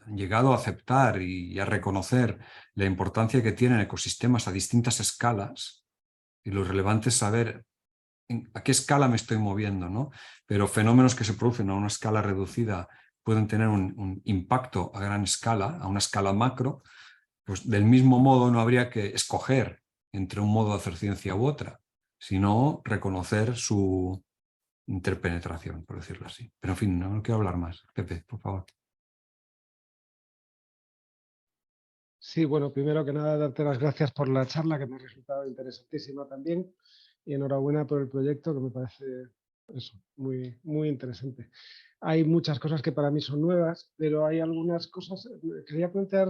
llegado a aceptar y a reconocer la importancia que tienen ecosistemas a distintas escalas, y lo relevante es saber a qué escala me estoy moviendo, ¿no? Pero fenómenos que se producen a una escala reducida pueden tener un impacto a gran escala, a una escala macro, pues del mismo modo no habría que escoger entre un modo de hacer ciencia u otra, sino reconocer su interpenetración, por decirlo así. Pero en fin, no quiero hablar más. Pepe, por favor. Sí, bueno, primero que nada, darte las gracias por la charla, que me ha resultado interesantísima también, y enhorabuena por el proyecto, que me parece eso, muy, muy interesante. Hay muchas cosas que para mí son nuevas, pero hay algunas cosas. Quería plantear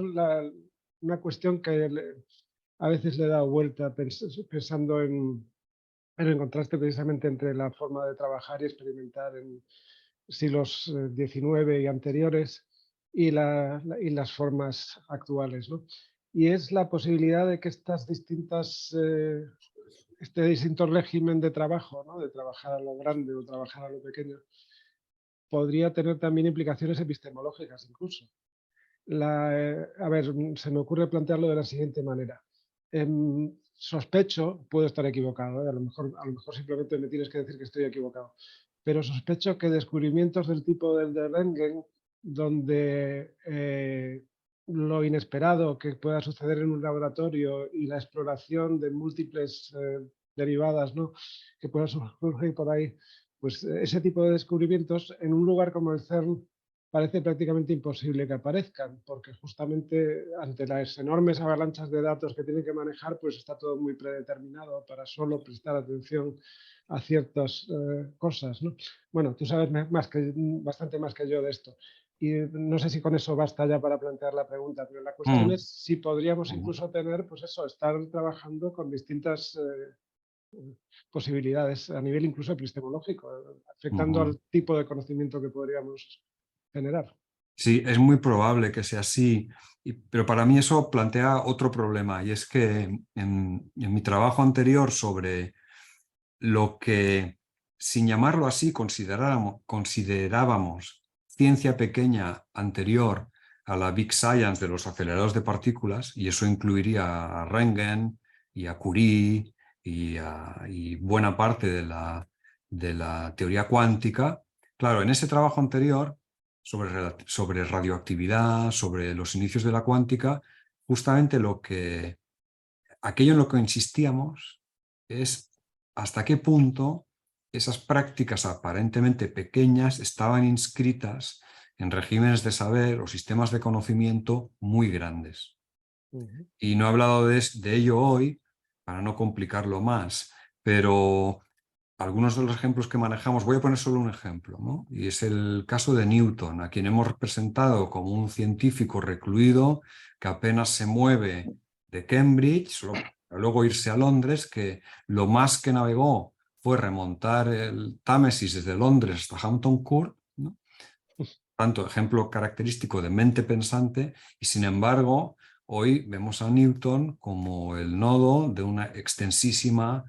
una cuestión que a veces le he dado vuelta pensando en el contraste precisamente entre la forma de trabajar y experimentar en siglos XIX y anteriores y las formas actuales, ¿no? Y es la posibilidad de que estas distintas, este distinto régimen de trabajo, ¿no? De trabajar a lo grande o trabajar a lo pequeño, podría tener también implicaciones epistemológicas incluso. A ver, se me ocurre plantearlo de la siguiente manera. Sospecho, puedo estar equivocado, a lo mejor simplemente me tienes que decir que estoy equivocado, pero sospecho que descubrimientos del tipo del de Röntgen, donde lo inesperado que pueda suceder en un laboratorio y la exploración de múltiples derivadas, ¿no?, que puedan surgir por ahí, pues ese tipo de descubrimientos en un lugar como el CERN parece prácticamente imposible que aparezcan, porque justamente ante las enormes avalanchas de datos que tienen que manejar, pues está todo muy predeterminado para solo prestar atención a ciertas cosas, ¿no? Bueno, tú sabes bastante más que yo de esto. Y no sé si con eso basta ya para plantear la pregunta, pero la cuestión es si podríamos incluso tener, pues eso, estar trabajando con distintas posibilidades a nivel incluso epistemológico, afectando al tipo de conocimiento que podríamos generar. Sí, es muy probable que sea así, pero para mí eso plantea otro problema, y es que en mi trabajo anterior sobre lo que, sin llamarlo así, considerábamos ciencia pequeña anterior a la Big Science de los aceleradores de partículas, y eso incluiría a Röntgen y a Curie y buena parte de la teoría cuántica. Claro, en ese trabajo anterior sobre radioactividad, sobre los inicios de la cuántica, justamente aquello en lo que insistíamos es hasta qué punto esas prácticas aparentemente pequeñas estaban inscritas en regímenes de saber o sistemas de conocimiento muy grandes. Y no he hablado de ello hoy para no complicarlo más, pero algunos de los ejemplos que manejamos, voy a poner solo un ejemplo, ¿no? Y es el caso de Newton, a quien hemos representado como un científico recluido que apenas se mueve de Cambridge, solo para luego irse a Londres, que lo más que navegó fue remontar el Támesis desde Londres hasta Hampton Court, ¿no? Tanto ejemplo característico de mente pensante, y sin embargo hoy vemos a Newton como el nodo de una extensísima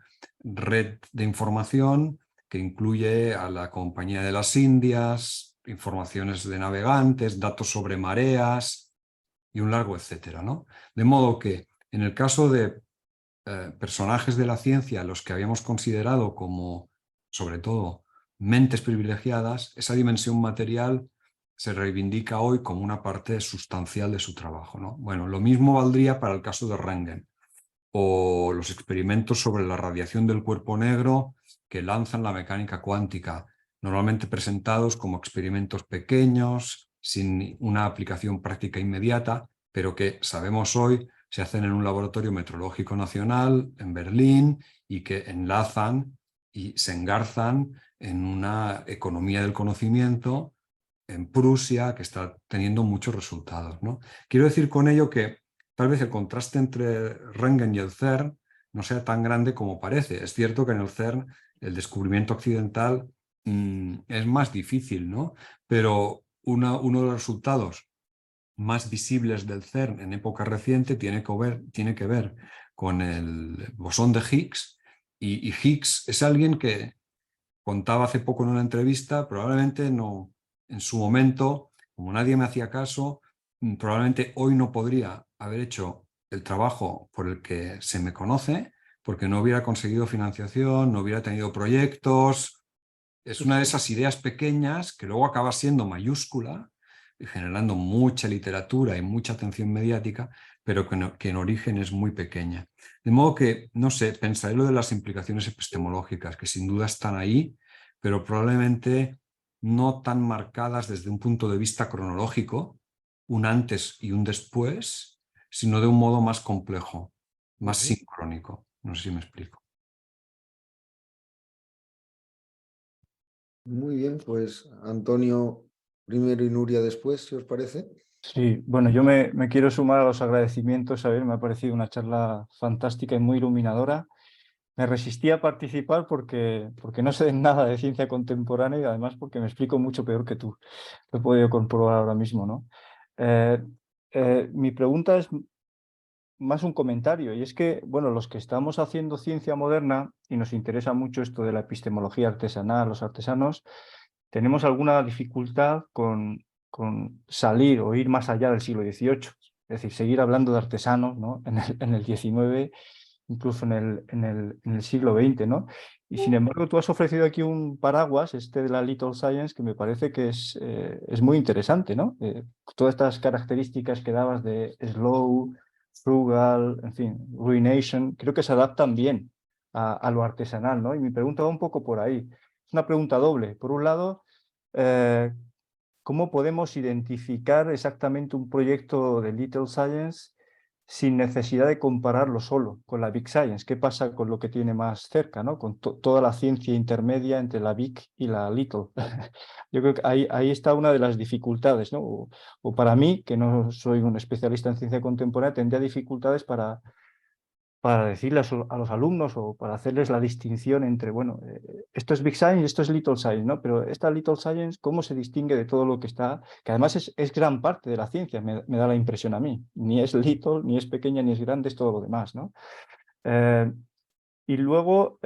red de información que incluye a la Compañía de las Indias, informaciones de navegantes, datos sobre mareas y un largo etcétera, ¿no? De modo que en el caso de personajes de la ciencia, los que habíamos considerado como, sobre todo, mentes privilegiadas, esa dimensión material se reivindica hoy como una parte sustancial de su trabajo, ¿no? Bueno, lo mismo valdría para el caso de Röntgen o los experimentos sobre la radiación del cuerpo negro que lanzan la mecánica cuántica, normalmente presentados como experimentos pequeños, sin una aplicación práctica inmediata, pero que sabemos hoy se hacen en un laboratorio meteorológico nacional en Berlín y que enlazan y se engarzan en una economía del conocimiento en Prusia, que está teniendo muchos resultados, ¿no? Quiero decir con ello que tal vez el contraste entre Röntgen y el CERN no sea tan grande como parece. Es cierto que en el CERN el descubrimiento accidental es más difícil, ¿no? Pero uno de los resultados más visibles del CERN en época reciente tiene que ver con el bosón de Higgs, y Higgs es alguien que contaba hace poco en una entrevista, probablemente no, en su momento, como nadie me hacía caso, probablemente hoy no podría haber hecho el trabajo por el que se me conoce, porque no hubiera conseguido financiación, no hubiera tenido proyectos. Es una de esas ideas pequeñas que luego acaba siendo mayúscula y generando mucha literatura y mucha atención mediática, pero que en origen es muy pequeña. De modo que, no sé, pensaré lo de las implicaciones epistemológicas, que sin duda están ahí, pero probablemente no tan marcadas desde un punto de vista cronológico, un antes y un después, sino de un modo más complejo, más sincrónico. No sé si me explico. Muy bien, pues Antonio primero y Nuria después, si os parece. Sí, bueno, yo me quiero sumar a los agradecimientos. A ver, me ha parecido una charla fantástica y muy iluminadora. Me resistí a participar porque no sé nada de ciencia contemporánea y además porque me explico mucho peor que tú. Lo he podido comprobar ahora mismo, ¿no? Mi pregunta es más un comentario, y es que, bueno, los que estamos haciendo ciencia moderna y nos interesa mucho esto de la epistemología artesanal, los artesanos, tenemos alguna dificultad con salir o ir más allá del siglo XVIII, es decir, seguir hablando de artesanos, ¿no? en el XIX, incluso en el siglo XX, ¿no? Y sin embargo, tú has ofrecido aquí un paraguas, este de la Little Science, que me parece que es muy interesante, ¿no? Todas estas características que dabas de slow, frugal, en fin, ruination, creo que se adaptan bien a lo artesanal, ¿no? Y mi pregunta va un poco por ahí. Es una pregunta doble. Por un lado, ¿cómo podemos identificar exactamente un proyecto de Little Science sin necesidad de compararlo solo con la Big Science? ¿Qué pasa con lo que tiene más cerca, ¿no? Con toda la ciencia intermedia entre la Big y la Little? Yo creo que ahí está una de las dificultades, ¿no? O para mí, que no soy un especialista en ciencia contemporánea, tendría dificultades para decirle a los alumnos o para hacerles la distinción entre, bueno, esto es Big Science y esto es Little Science, ¿no? Pero esta Little Science, ¿cómo se distingue de todo lo que está? Que además es gran parte de la ciencia, me da la impresión a mí. Ni es little, ni es pequeña, ni es grande, es todo lo demás, ¿no? Y luego,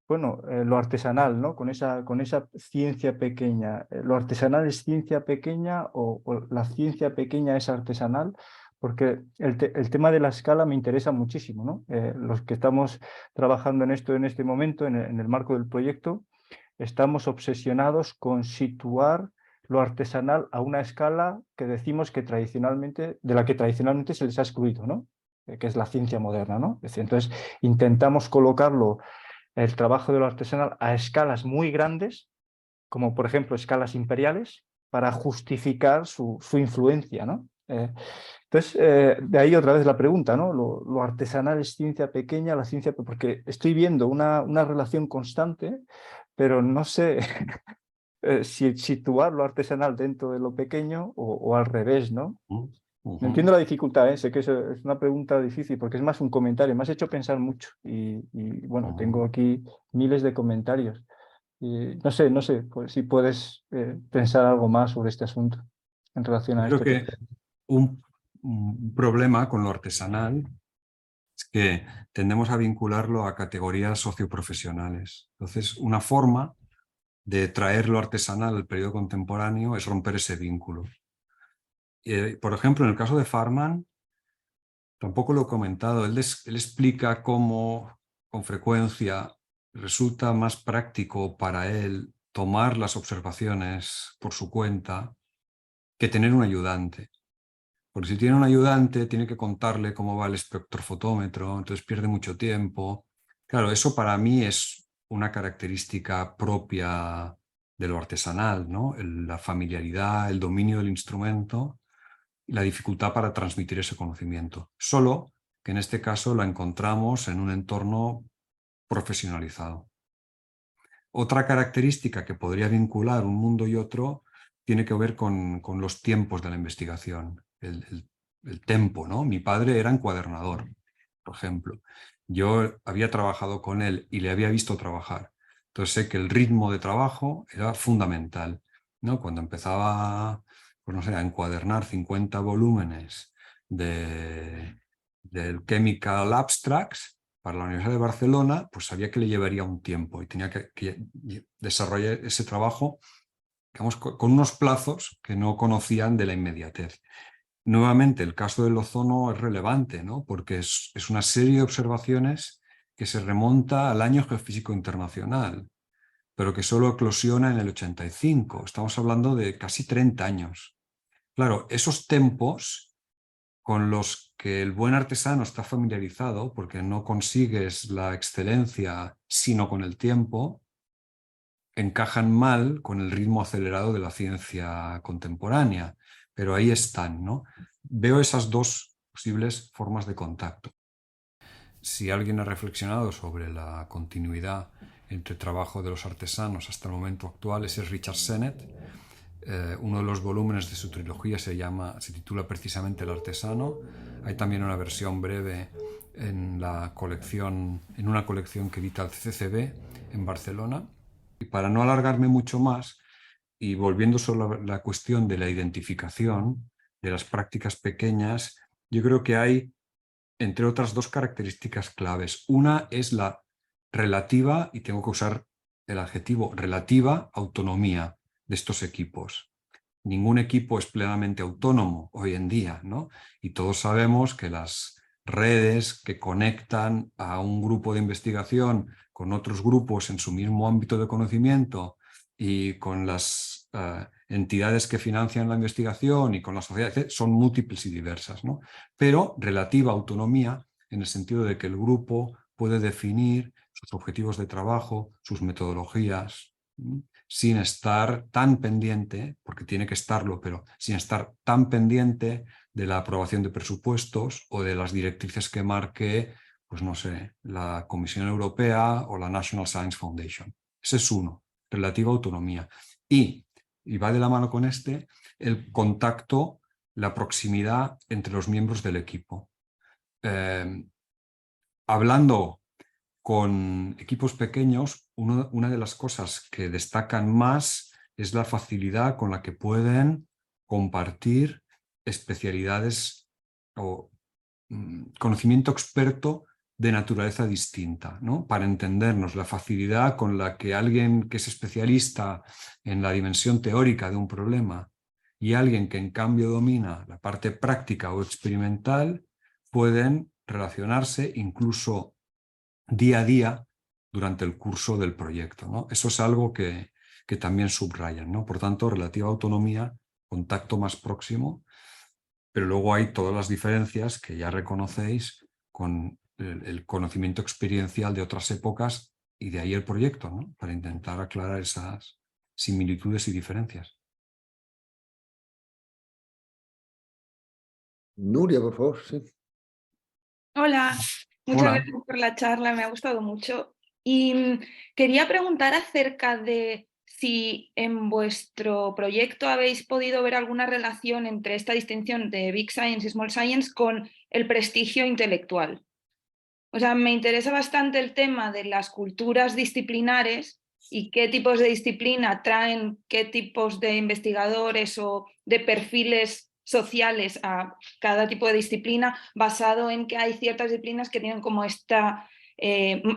bueno, lo artesanal, ¿no? Con esa ciencia pequeña. ¿Lo artesanal es ciencia pequeña o la ciencia pequeña es artesanal? Porque el tema de la escala me interesa muchísimo, ¿no? Los que estamos trabajando en esto en este momento, en el marco del proyecto, estamos obsesionados con situar lo artesanal a una escala que decimos que tradicionalmente, de la que tradicionalmente se les ha excluido, ¿no? Que es la ciencia moderna, ¿no? Es decir, entonces intentamos colocarlo, el trabajo de lo artesanal, a escalas muy grandes, como por ejemplo escalas imperiales, para justificar su influencia, ¿no? Entonces, de ahí otra vez la pregunta, ¿no? Lo artesanal es ciencia pequeña, la ciencia, porque estoy viendo una relación constante, pero no sé si situar lo artesanal dentro de lo pequeño o al revés, ¿no? Entiendo la dificultad, sé que es una pregunta difícil porque es más un comentario, me has hecho pensar mucho y bueno, tengo aquí miles de comentarios. Y no sé pues, si puedes pensar algo más sobre este asunto en relación Yo a creo esto. que un problema con lo artesanal es que tendemos a vincularlo a categorías socioprofesionales. Entonces, una forma de traer lo artesanal al periodo contemporáneo es romper ese vínculo. Por ejemplo, en el caso de Farman, tampoco lo he comentado, él explica cómo con frecuencia resulta más práctico para él tomar las observaciones por su cuenta que tener un ayudante. Porque si tiene un ayudante, tiene que contarle cómo va el espectrofotómetro, entonces pierde mucho tiempo. Claro, eso para mí es una característica propia de lo artesanal, ¿no? La familiaridad, el dominio del instrumento y la dificultad para transmitir ese conocimiento. Solo que en este caso la encontramos en un entorno profesionalizado. Otra característica que podría vincular un mundo y otro tiene que ver con los tiempos de la investigación, el tempo, ¿no? Mi padre era encuadernador, por ejemplo. Yo había trabajado con él y le había visto trabajar. Entonces sé que el ritmo de trabajo era fundamental, ¿no? Cuando empezaba, pues no sé, a encuadernar 50 volúmenes del Chemical Abstracts para la Universidad de Barcelona, pues sabía que le llevaría un tiempo y tenía que desarrollar ese trabajo, digamos, con unos plazos que no conocían de la inmediatez. Nuevamente, el caso del ozono es relevante, ¿no? Porque es una serie de observaciones que se remonta al año geofísico internacional, pero que solo eclosiona en el 85. Estamos hablando de casi 30 años. Claro, esos tempos con los que el buen artesano está familiarizado, porque no consigues la excelencia sino con el tiempo, encajan mal con el ritmo acelerado de la ciencia contemporánea, pero ahí están, ¿no? Veo esas dos posibles formas de contacto. Si alguien ha reflexionado sobre la continuidad entre trabajo de los artesanos hasta el momento actual, ese es Richard Sennett. Uno de los volúmenes de su trilogía se titula precisamente El artesano. Hay también una versión breve en una colección que edita el CCCB en Barcelona. Y para no alargarme mucho más, y volviendo sobre la cuestión de la identificación de las prácticas pequeñas, yo creo que hay, entre otras, dos características claves. Una es la relativa, y tengo que usar el adjetivo relativa, autonomía de estos equipos. Ningún equipo es plenamente autónomo hoy en día, ¿no? Y todos sabemos que las redes que conectan a un grupo de investigación con otros grupos en su mismo ámbito de conocimiento y con las entidades que financian la investigación y con la sociedad, etc., son múltiples y diversas, ¿no? Pero relativa autonomía en el sentido de que el grupo puede definir sus objetivos de trabajo, sus metodologías, sin estar tan pendiente, porque tiene que estarlo, pero sin estar tan pendiente de la aprobación de presupuestos o de las directrices que marque, pues no sé, la Comisión Europea o la National Science Foundation. Ese es uno, relativa autonomía. Y va de la mano con el contacto, la proximidad entre los miembros del equipo. Hablando con equipos pequeños, una de las cosas que destacan más es la facilidad con la que pueden compartir especialidades o conocimiento experto de naturaleza distinta, ¿no? Para entendernos, la facilidad con la que alguien que es especialista en la dimensión teórica de un problema y alguien que en cambio domina la parte práctica o experimental pueden relacionarse incluso día a día durante el curso del proyecto, ¿no? Eso es algo que también subrayan, ¿no? Por tanto, relativa autonomía, contacto más próximo, pero luego hay todas las diferencias que ya reconocéis con el conocimiento experiencial de otras épocas y de ahí el proyecto, ¿no? Para intentar aclarar esas similitudes y diferencias. Nuria, por favor, sí. Hola, muchas Hola. gracias por la charla, me ha gustado mucho. Y quería preguntar acerca de si en vuestro proyecto habéis podido ver alguna relación entre esta distinción de Big Science y Small Science con el prestigio intelectual. O sea, me interesa bastante el tema de las culturas disciplinares y qué tipos de disciplina traen qué tipos de investigadores o de perfiles sociales a cada tipo de disciplina, basado en que hay ciertas disciplinas que tienen como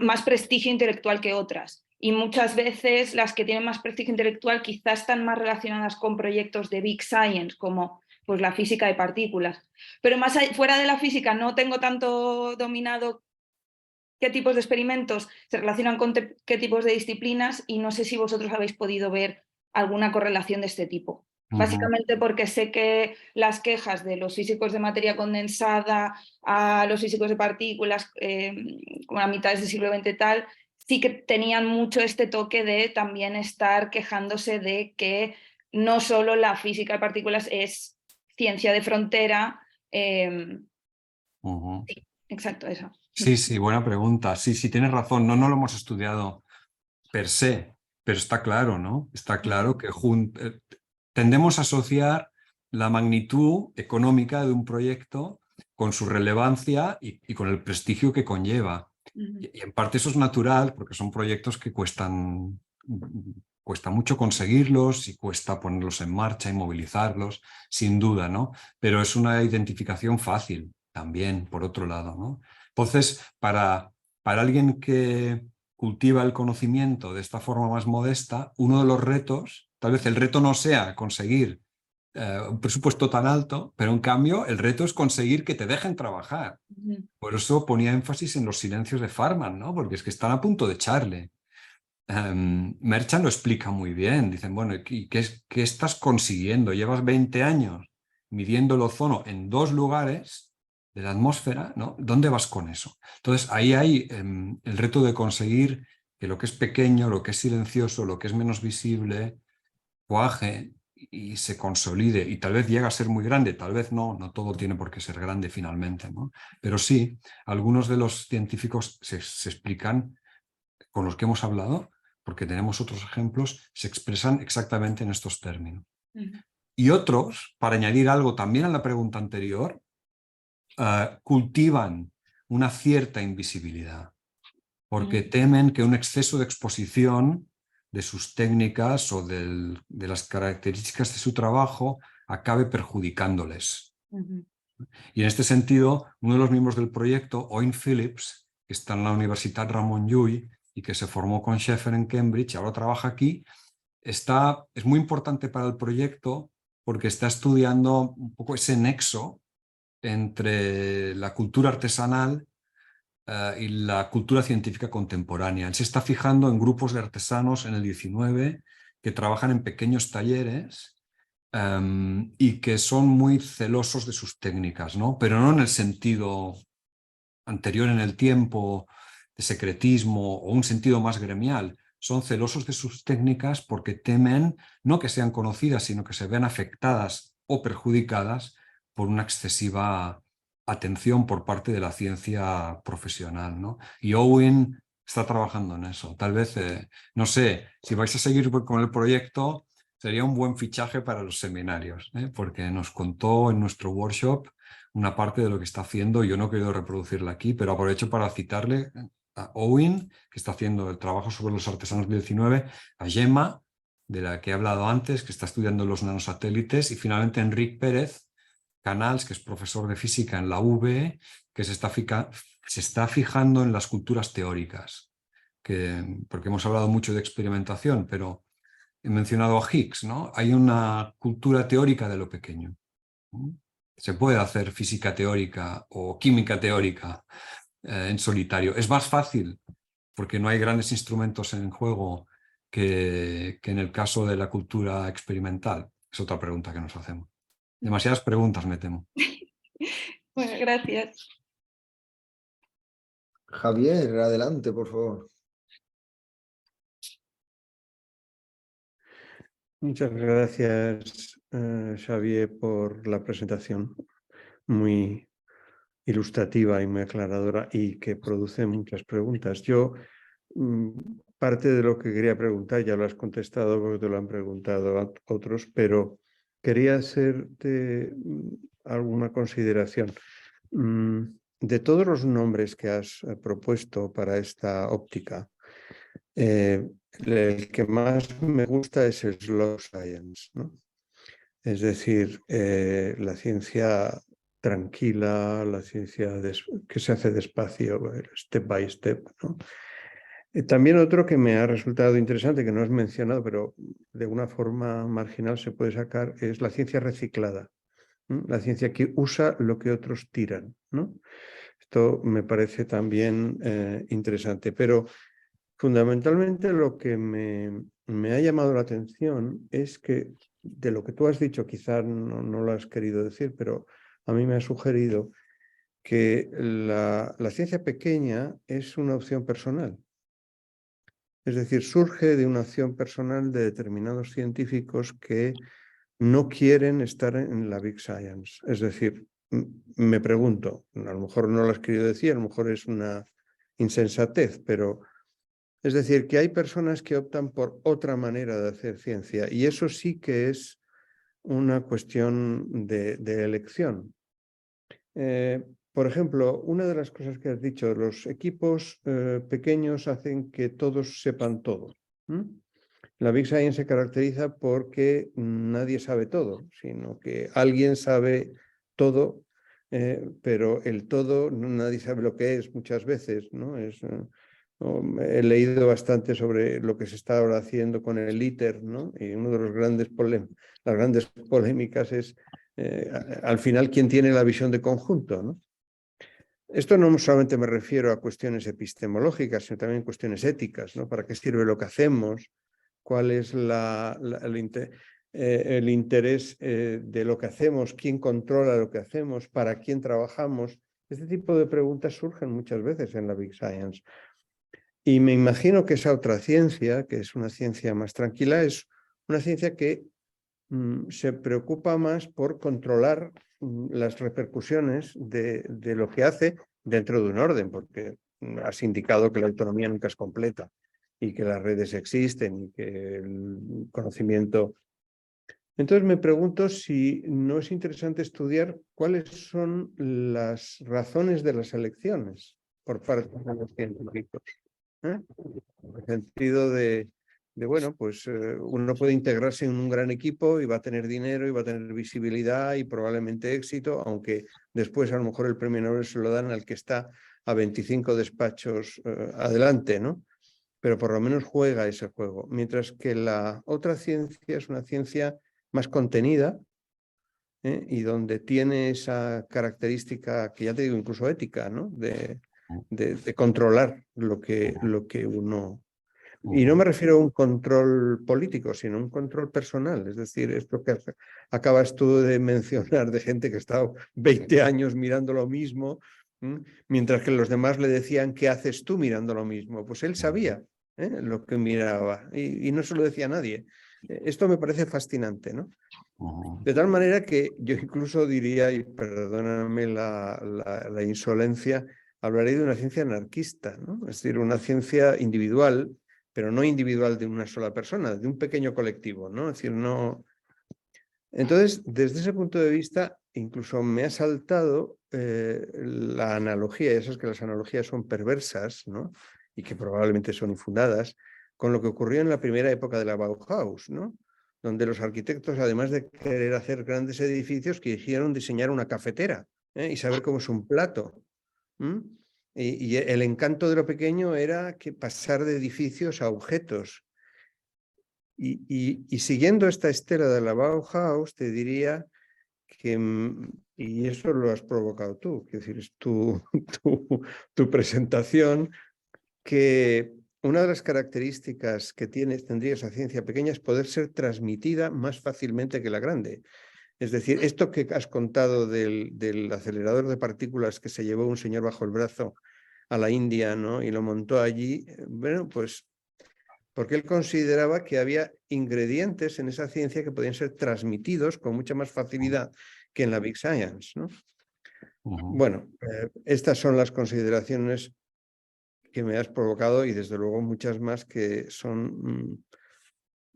más prestigio intelectual que otras. Y muchas veces las que tienen más prestigio intelectual quizás están más relacionadas con proyectos de Big Science, como pues, la física de partículas. Pero fuera de la física no tengo tanto dominado qué tipos de experimentos se relacionan con qué tipos de disciplinas y no sé si vosotros habéis podido ver alguna correlación de este tipo. Básicamente porque sé que las quejas de los físicos de materia condensada a los físicos de partículas a mitades del siglo XX tal, sí que tenían mucho este toque de también estar quejándose de que no solo la física de partículas es ciencia de frontera. Sí, exacto, eso. Sí, buena pregunta. Sí, tienes razón. No lo hemos estudiado per se, pero está claro, ¿no? Está claro que tendemos a asociar la magnitud económica de un proyecto con su relevancia y con el prestigio que conlleva. Y en parte eso es natural porque son proyectos que cuesta mucho conseguirlos y cuesta ponerlos en marcha y movilizarlos, sin duda, ¿no? Pero es una identificación fácil también, por otro lado, ¿no? Entonces, para alguien que cultiva el conocimiento de esta forma más modesta, uno de los retos, tal vez el reto no sea conseguir un presupuesto tan alto, pero en cambio el reto es conseguir que te dejen trabajar. Por eso ponía énfasis en los silencios de Farman, ¿no? Porque es que están a punto de echarle. Merchant lo explica muy bien. Dicen, bueno, ¿y qué estás consiguiendo? Llevas 20 años midiendo el ozono en 2 lugares de la atmósfera, ¿no? ¿Dónde vas con eso? Entonces ahí hay el reto de conseguir que lo que es pequeño, lo que es silencioso, lo que es menos visible, cuaje y se consolide, y tal vez llega a ser muy grande, tal vez no todo tiene por qué ser grande finalmente, ¿no? Pero sí, algunos de los científicos se explican, con los que hemos hablado, porque tenemos otros ejemplos, se expresan exactamente en estos términos. Y otros, para añadir algo también a la pregunta anterior, cultivan una cierta invisibilidad, porque temen que un exceso de exposición de sus técnicas o de las características de su trabajo acabe perjudicándoles. Y en este sentido, uno de los miembros del proyecto, Owen Phillips, que está en la Universidad Ramon Llull y que se formó con Schaeffer en Cambridge, ahora trabaja aquí, es muy importante para el proyecto porque está estudiando un poco ese nexo entre la cultura artesanal y la cultura científica contemporánea. Él se está fijando en grupos de artesanos en el 19 que trabajan en pequeños talleres y que son muy celosos de sus técnicas, ¿no? Pero no en el sentido anterior en el tiempo de secretismo o un sentido más gremial. Son celosos de sus técnicas porque temen no que sean conocidas, sino que se vean afectadas o perjudicadas por una excesiva atención por parte de la ciencia profesional, ¿no? Y Owen está trabajando en eso. Tal vez, no sé, si vais a seguir con el proyecto, sería un buen fichaje para los seminarios, porque nos contó en nuestro workshop una parte de lo que está haciendo. Yo no he querido reproducirla aquí, pero aprovecho para citarle a Owen, que está haciendo el trabajo sobre los artesanos del 19, a Gemma, de la que he hablado antes, que está estudiando los nanosatélites, y finalmente a Enric Pérez Canals, que es profesor de física en la UVE, que se está fijando en las culturas teóricas, porque hemos hablado mucho de experimentación, pero he mencionado a Higgs, ¿no? Hay una cultura teórica de lo pequeño. Se puede hacer física teórica o química teórica en solitario. Es más fácil porque no hay grandes instrumentos en juego que en el caso de la cultura experimental. Es otra pregunta que nos hacemos. Demasiadas preguntas, me temo. Bueno, gracias. Javier, adelante, por favor. Muchas gracias, Xavier, por la presentación muy ilustrativa y muy aclaradora y que produce muchas preguntas. Yo, parte de lo que quería preguntar ya lo has contestado porque te lo han preguntado otros, pero quería hacerte alguna consideración. De todos los nombres que has propuesto para esta óptica, el que más me gusta es el slow science, ¿no? Es decir, la ciencia tranquila, la ciencia que se hace despacio, step by step, ¿no? También otro que me ha resultado interesante, que no has mencionado, pero de una forma marginal se puede sacar, es la ciencia reciclada, ¿no? La ciencia que usa lo que otros tiran, ¿no? Esto me parece también interesante, pero fundamentalmente lo que me ha llamado la atención es que de lo que tú has dicho, quizás no lo has querido decir, pero a mí me ha sugerido que la ciencia pequeña es una opción personal. Es decir, surge de una acción personal de determinados científicos que no quieren estar en la Big Science. Es decir, me pregunto, a lo mejor no lo has querido decir, a lo mejor es una insensatez, pero es decir, que hay personas que optan por otra manera de hacer ciencia y eso sí que es una cuestión de elección. Por ejemplo, una de las cosas que has dicho, los equipos pequeños hacen que todos sepan todo. La Big Science se caracteriza porque nadie sabe todo, sino que alguien sabe todo, pero el todo nadie sabe lo que es muchas veces, ¿no? He leído bastante sobre lo que se está ahora haciendo con el ITER, ¿no? Y uno de los las grandes polémicas es al final quién tiene la visión de conjunto, ¿no? Esto no solamente me refiero a cuestiones epistemológicas, sino también cuestiones éticas, ¿no? ¿Para qué sirve lo que hacemos? ¿Cuál es el interés de lo que hacemos? ¿Quién controla lo que hacemos? ¿Para quién trabajamos? Este tipo de preguntas surgen muchas veces en la Big Science. Y me imagino que esa otra ciencia, que es una ciencia más tranquila, es una ciencia que se preocupa más por controlar las repercusiones de lo que hace dentro de un orden, porque has indicado que la autonomía nunca es completa y que las redes existen y que el conocimiento... Entonces me pregunto si no es interesante estudiar cuáles son las razones de las elecciones por parte de los científicos. En el sentido de bueno, pues uno puede integrarse en un gran equipo y va a tener dinero y va a tener visibilidad y probablemente éxito, aunque después a lo mejor el premio Nobel se lo dan al que está a 25 despachos adelante, ¿no? Pero por lo menos juega ese juego. Mientras que la otra ciencia es una ciencia más contenida y donde tiene esa característica que ya te digo, incluso ética, ¿no? De controlar lo que uno... Y no me refiero a un control político, sino a un control personal. Es decir, esto que acabas tú de mencionar de gente que ha estado 20 años mirando lo mismo, mientras que los demás le decían, ¿qué haces tú mirando lo mismo? Pues él sabía lo que miraba y no se lo decía a nadie. Esto me parece fascinante, ¿no? De tal manera que yo incluso diría, y perdóname la insolencia, hablaré de una ciencia anarquista, ¿no? Es decir, una ciencia individual, pero no individual de una sola persona, de un pequeño colectivo, ¿no? Es decir, no... Entonces, desde ese punto de vista, incluso me ha saltado la analogía, ya sabes que las analogías son perversas, ¿no? Y que probablemente son infundadas, con lo que ocurrió en la primera época de la Bauhaus, ¿no? Donde los arquitectos, además de querer hacer grandes edificios, quisieron diseñar una cafetera y saber cómo es un plato. Y el encanto de lo pequeño era que pasar de edificios a objetos. Y siguiendo esta estela de la Bauhaus, te diría que, y eso lo has provocado tú, es decir, es tu presentación, que una de las características que tendría esa ciencia pequeña es poder ser transmitida más fácilmente que la grande. Es decir, esto que has contado del acelerador de partículas que se llevó un señor bajo el brazo a la India, ¿no? Y lo montó allí, bueno, pues porque él consideraba que había ingredientes en esa ciencia que podían ser transmitidos con mucha más facilidad que en la Big Science, ¿no? Bueno, estas son las consideraciones que me has provocado y desde luego muchas más que son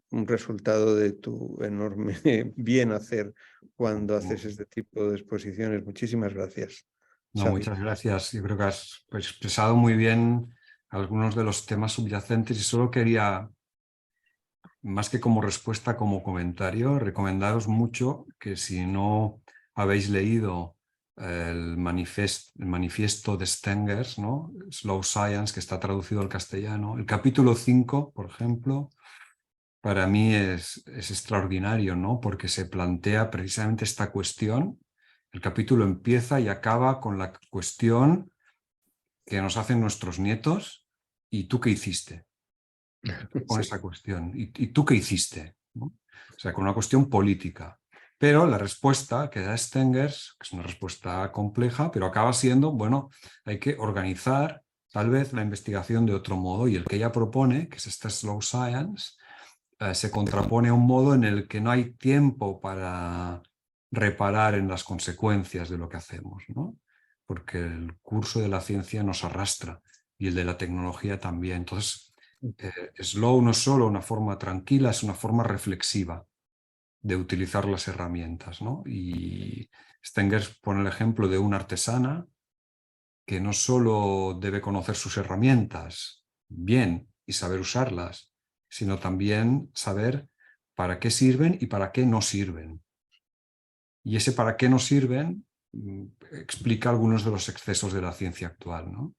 un resultado de tu enorme bien hacer cuando haces este tipo de exposiciones. Muchísimas gracias. No, Xavi. muchas gracias. Yo creo que has expresado muy bien algunos de los temas subyacentes y solo quería, más que como respuesta, como comentario, recomendaros mucho que si no habéis leído el manifiesto de Stengers, ¿no? Slow Science, que está traducido al castellano, el capítulo 5, por ejemplo, para mí es extraordinario, ¿no? Porque se plantea precisamente esta cuestión. El capítulo empieza y acaba con la cuestión que nos hacen nuestros nietos. ¿Y tú qué hiciste? Con esa cuestión. ¿Y tú qué hiciste? ¿No? O sea, con una cuestión política. Pero la respuesta que da Stengers, que es una respuesta compleja, pero acaba siendo, bueno, hay que organizar tal vez la investigación de otro modo. Y el que ella propone, que es esta Slow Science, se contrapone a un modo en el que no hay tiempo para reparar en las consecuencias de lo que hacemos, ¿no? Porque el curso de la ciencia nos arrastra y el de la tecnología también. Entonces, slow no es solo una forma tranquila, es una forma reflexiva de utilizar las herramientas, ¿no? Y Stengers pone el ejemplo de una artesana que no solo debe conocer sus herramientas bien y saber usarlas, sino también saber para qué sirven y para qué no sirven. Y ese para qué no sirven explica algunos de los excesos de la ciencia actual, ¿no?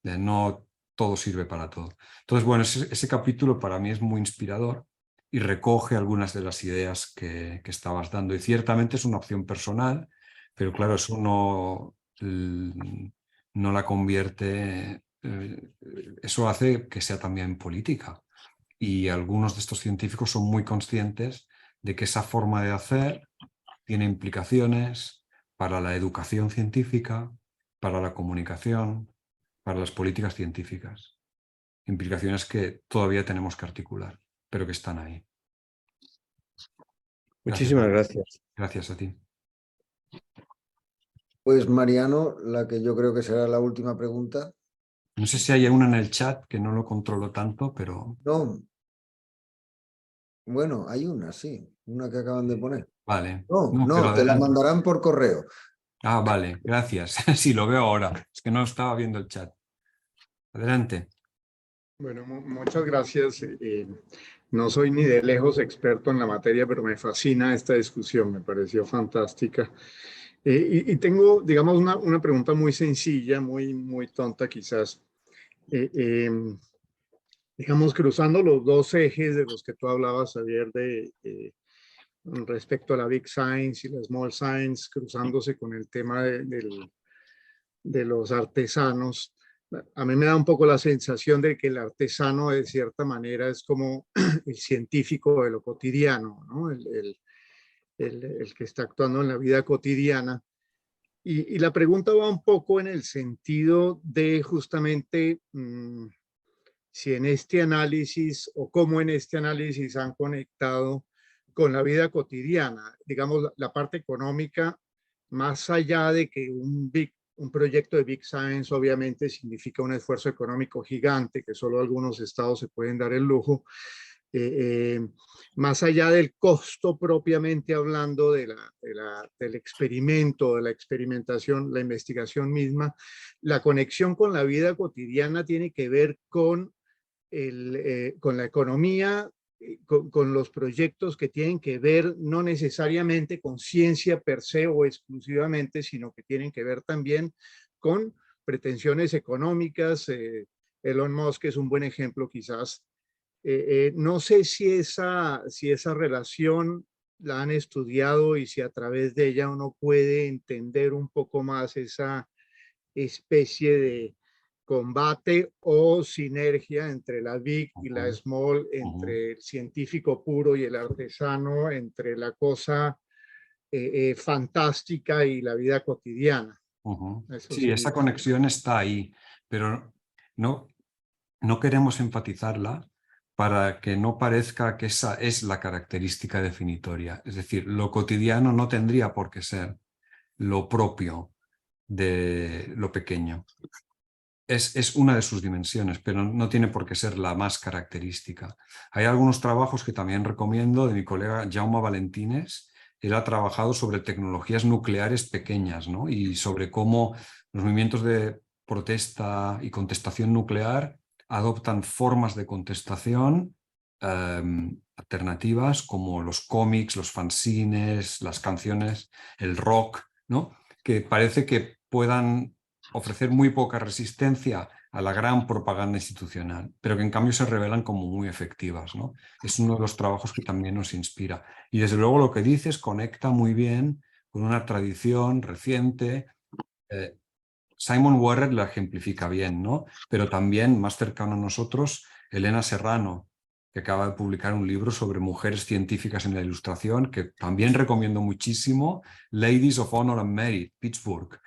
No todo sirve para todo. Entonces, bueno, ese capítulo para mí es muy inspirador y recoge algunas de las ideas que estabas dando. Y ciertamente es una opción personal, pero claro, eso no la convierte, eso hace que sea también política. Y algunos de estos científicos son muy conscientes de que esa forma de hacer tiene implicaciones para la educación científica, para la comunicación, para las políticas científicas. Implicaciones que todavía tenemos que articular, pero que están ahí. Muchísimas gracias. Gracias a ti. Pues Mariano, la que yo creo que será la última pregunta. No sé si hay una en el chat, que no lo controlo tanto, pero... No. Bueno, hay una, sí. Una que acaban de poner. Vale. No, pero te la adelante. mandarán por correo. Ah, vale, gracias. Sí, lo veo ahora. Es que no estaba viendo el chat. Adelante. Bueno, muchas gracias. No soy ni de lejos experto en la materia, pero me fascina esta discusión, me pareció fantástica. Y tengo, digamos, una pregunta muy sencilla, muy tonta quizás. Digamos, cruzando los dos ejes de los que tú hablabas, Javier, respecto a la Big Science y la Small Science, cruzándose con el tema de los artesanos. A mí me da un poco la sensación de que el artesano de cierta manera es como el científico de lo cotidiano, ¿no? El que está actuando en la vida cotidiana. Y la pregunta va un poco en el sentido de justamente si en este análisis o cómo en este análisis han conectado con la vida cotidiana, digamos la parte económica, más allá de que un proyecto de Big Science obviamente significa un esfuerzo económico gigante que solo algunos estados se pueden dar el lujo, más allá del costo propiamente hablando del experimento, de la experimentación, la investigación misma, la conexión con la vida cotidiana tiene que ver con la economía, con los proyectos que tienen que ver no necesariamente con ciencia per se o exclusivamente, sino que tienen que ver también con pretensiones económicas. Elon Musk es un buen ejemplo quizás. No sé si esa relación la han estudiado y si a través de ella uno puede entender un poco más esa especie de combate o sinergia entre la Big y la Small, entre el científico puro y el artesano, entre la cosa fantástica y la vida cotidiana. Sí, esa conexión está ahí, pero no queremos enfatizarla para que no parezca que esa es la característica definitoria. Es decir, lo cotidiano no tendría por qué ser lo propio de lo pequeño. Es una de sus dimensiones, pero no tiene por qué ser la más característica. Hay algunos trabajos que también recomiendo de mi colega Jaume Valentines. Él ha trabajado sobre tecnologías nucleares pequeñas, ¿no? Y sobre cómo los movimientos de protesta y contestación nuclear adoptan formas de contestación alternativas como los cómics, los fanzines, las canciones, el rock, ¿no? Que parece que puedan ofrecer muy poca resistencia a la gran propaganda institucional, pero que en cambio se revelan como muy efectivas, ¿no? Es uno de los trabajos que también nos inspira. Y desde luego lo que dices conecta muy bien con una tradición reciente. Simon Warren la ejemplifica bien, ¿no? Pero también, más cercano a nosotros, Elena Serrano, que acaba de publicar un libro sobre mujeres científicas en la ilustración, que también recomiendo muchísimo, Ladies of Honor and Merit, Pittsburgh,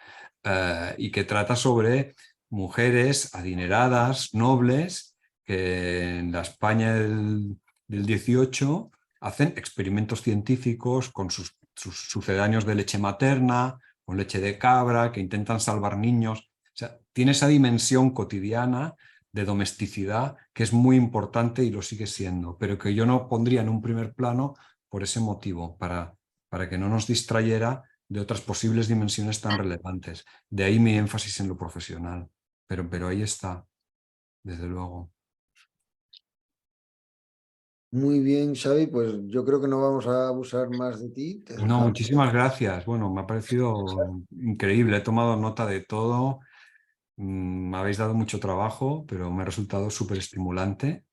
y que trata sobre mujeres adineradas, nobles, que en la España del 18 hacen experimentos científicos con sus sucedáneos de leche materna, con leche de cabra, que intentan salvar niños. O sea, tiene esa dimensión cotidiana de domesticidad que es muy importante y lo sigue siendo, pero que yo no pondría en un primer plano por ese motivo, para que no nos distrayera de otras posibles dimensiones tan relevantes. De ahí mi énfasis en lo profesional, pero ahí está, desde luego. Muy bien, Xavi, pues yo creo que no vamos a abusar más de ti. Te No, dejamos. muchísimas gracias. Bueno, me ha parecido increíble, he tomado nota de todo, me habéis dado mucho trabajo, pero me ha resultado súper estimulante.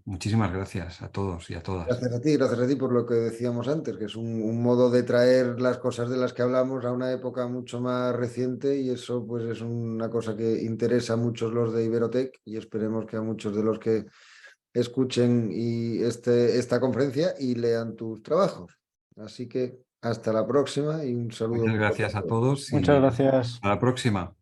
Muchísimas gracias a todos y a todas. Gracias a ti por lo que decíamos antes, que es un modo de traer las cosas de las que hablamos a una época mucho más reciente, y eso pues es una cosa que interesa a muchos los de Iberotech, y esperemos que a muchos de los que escuchen esta conferencia y lean tus trabajos. Así que hasta la próxima y un saludo. Muchas gracias a todos y Muchas gracias. a la próxima.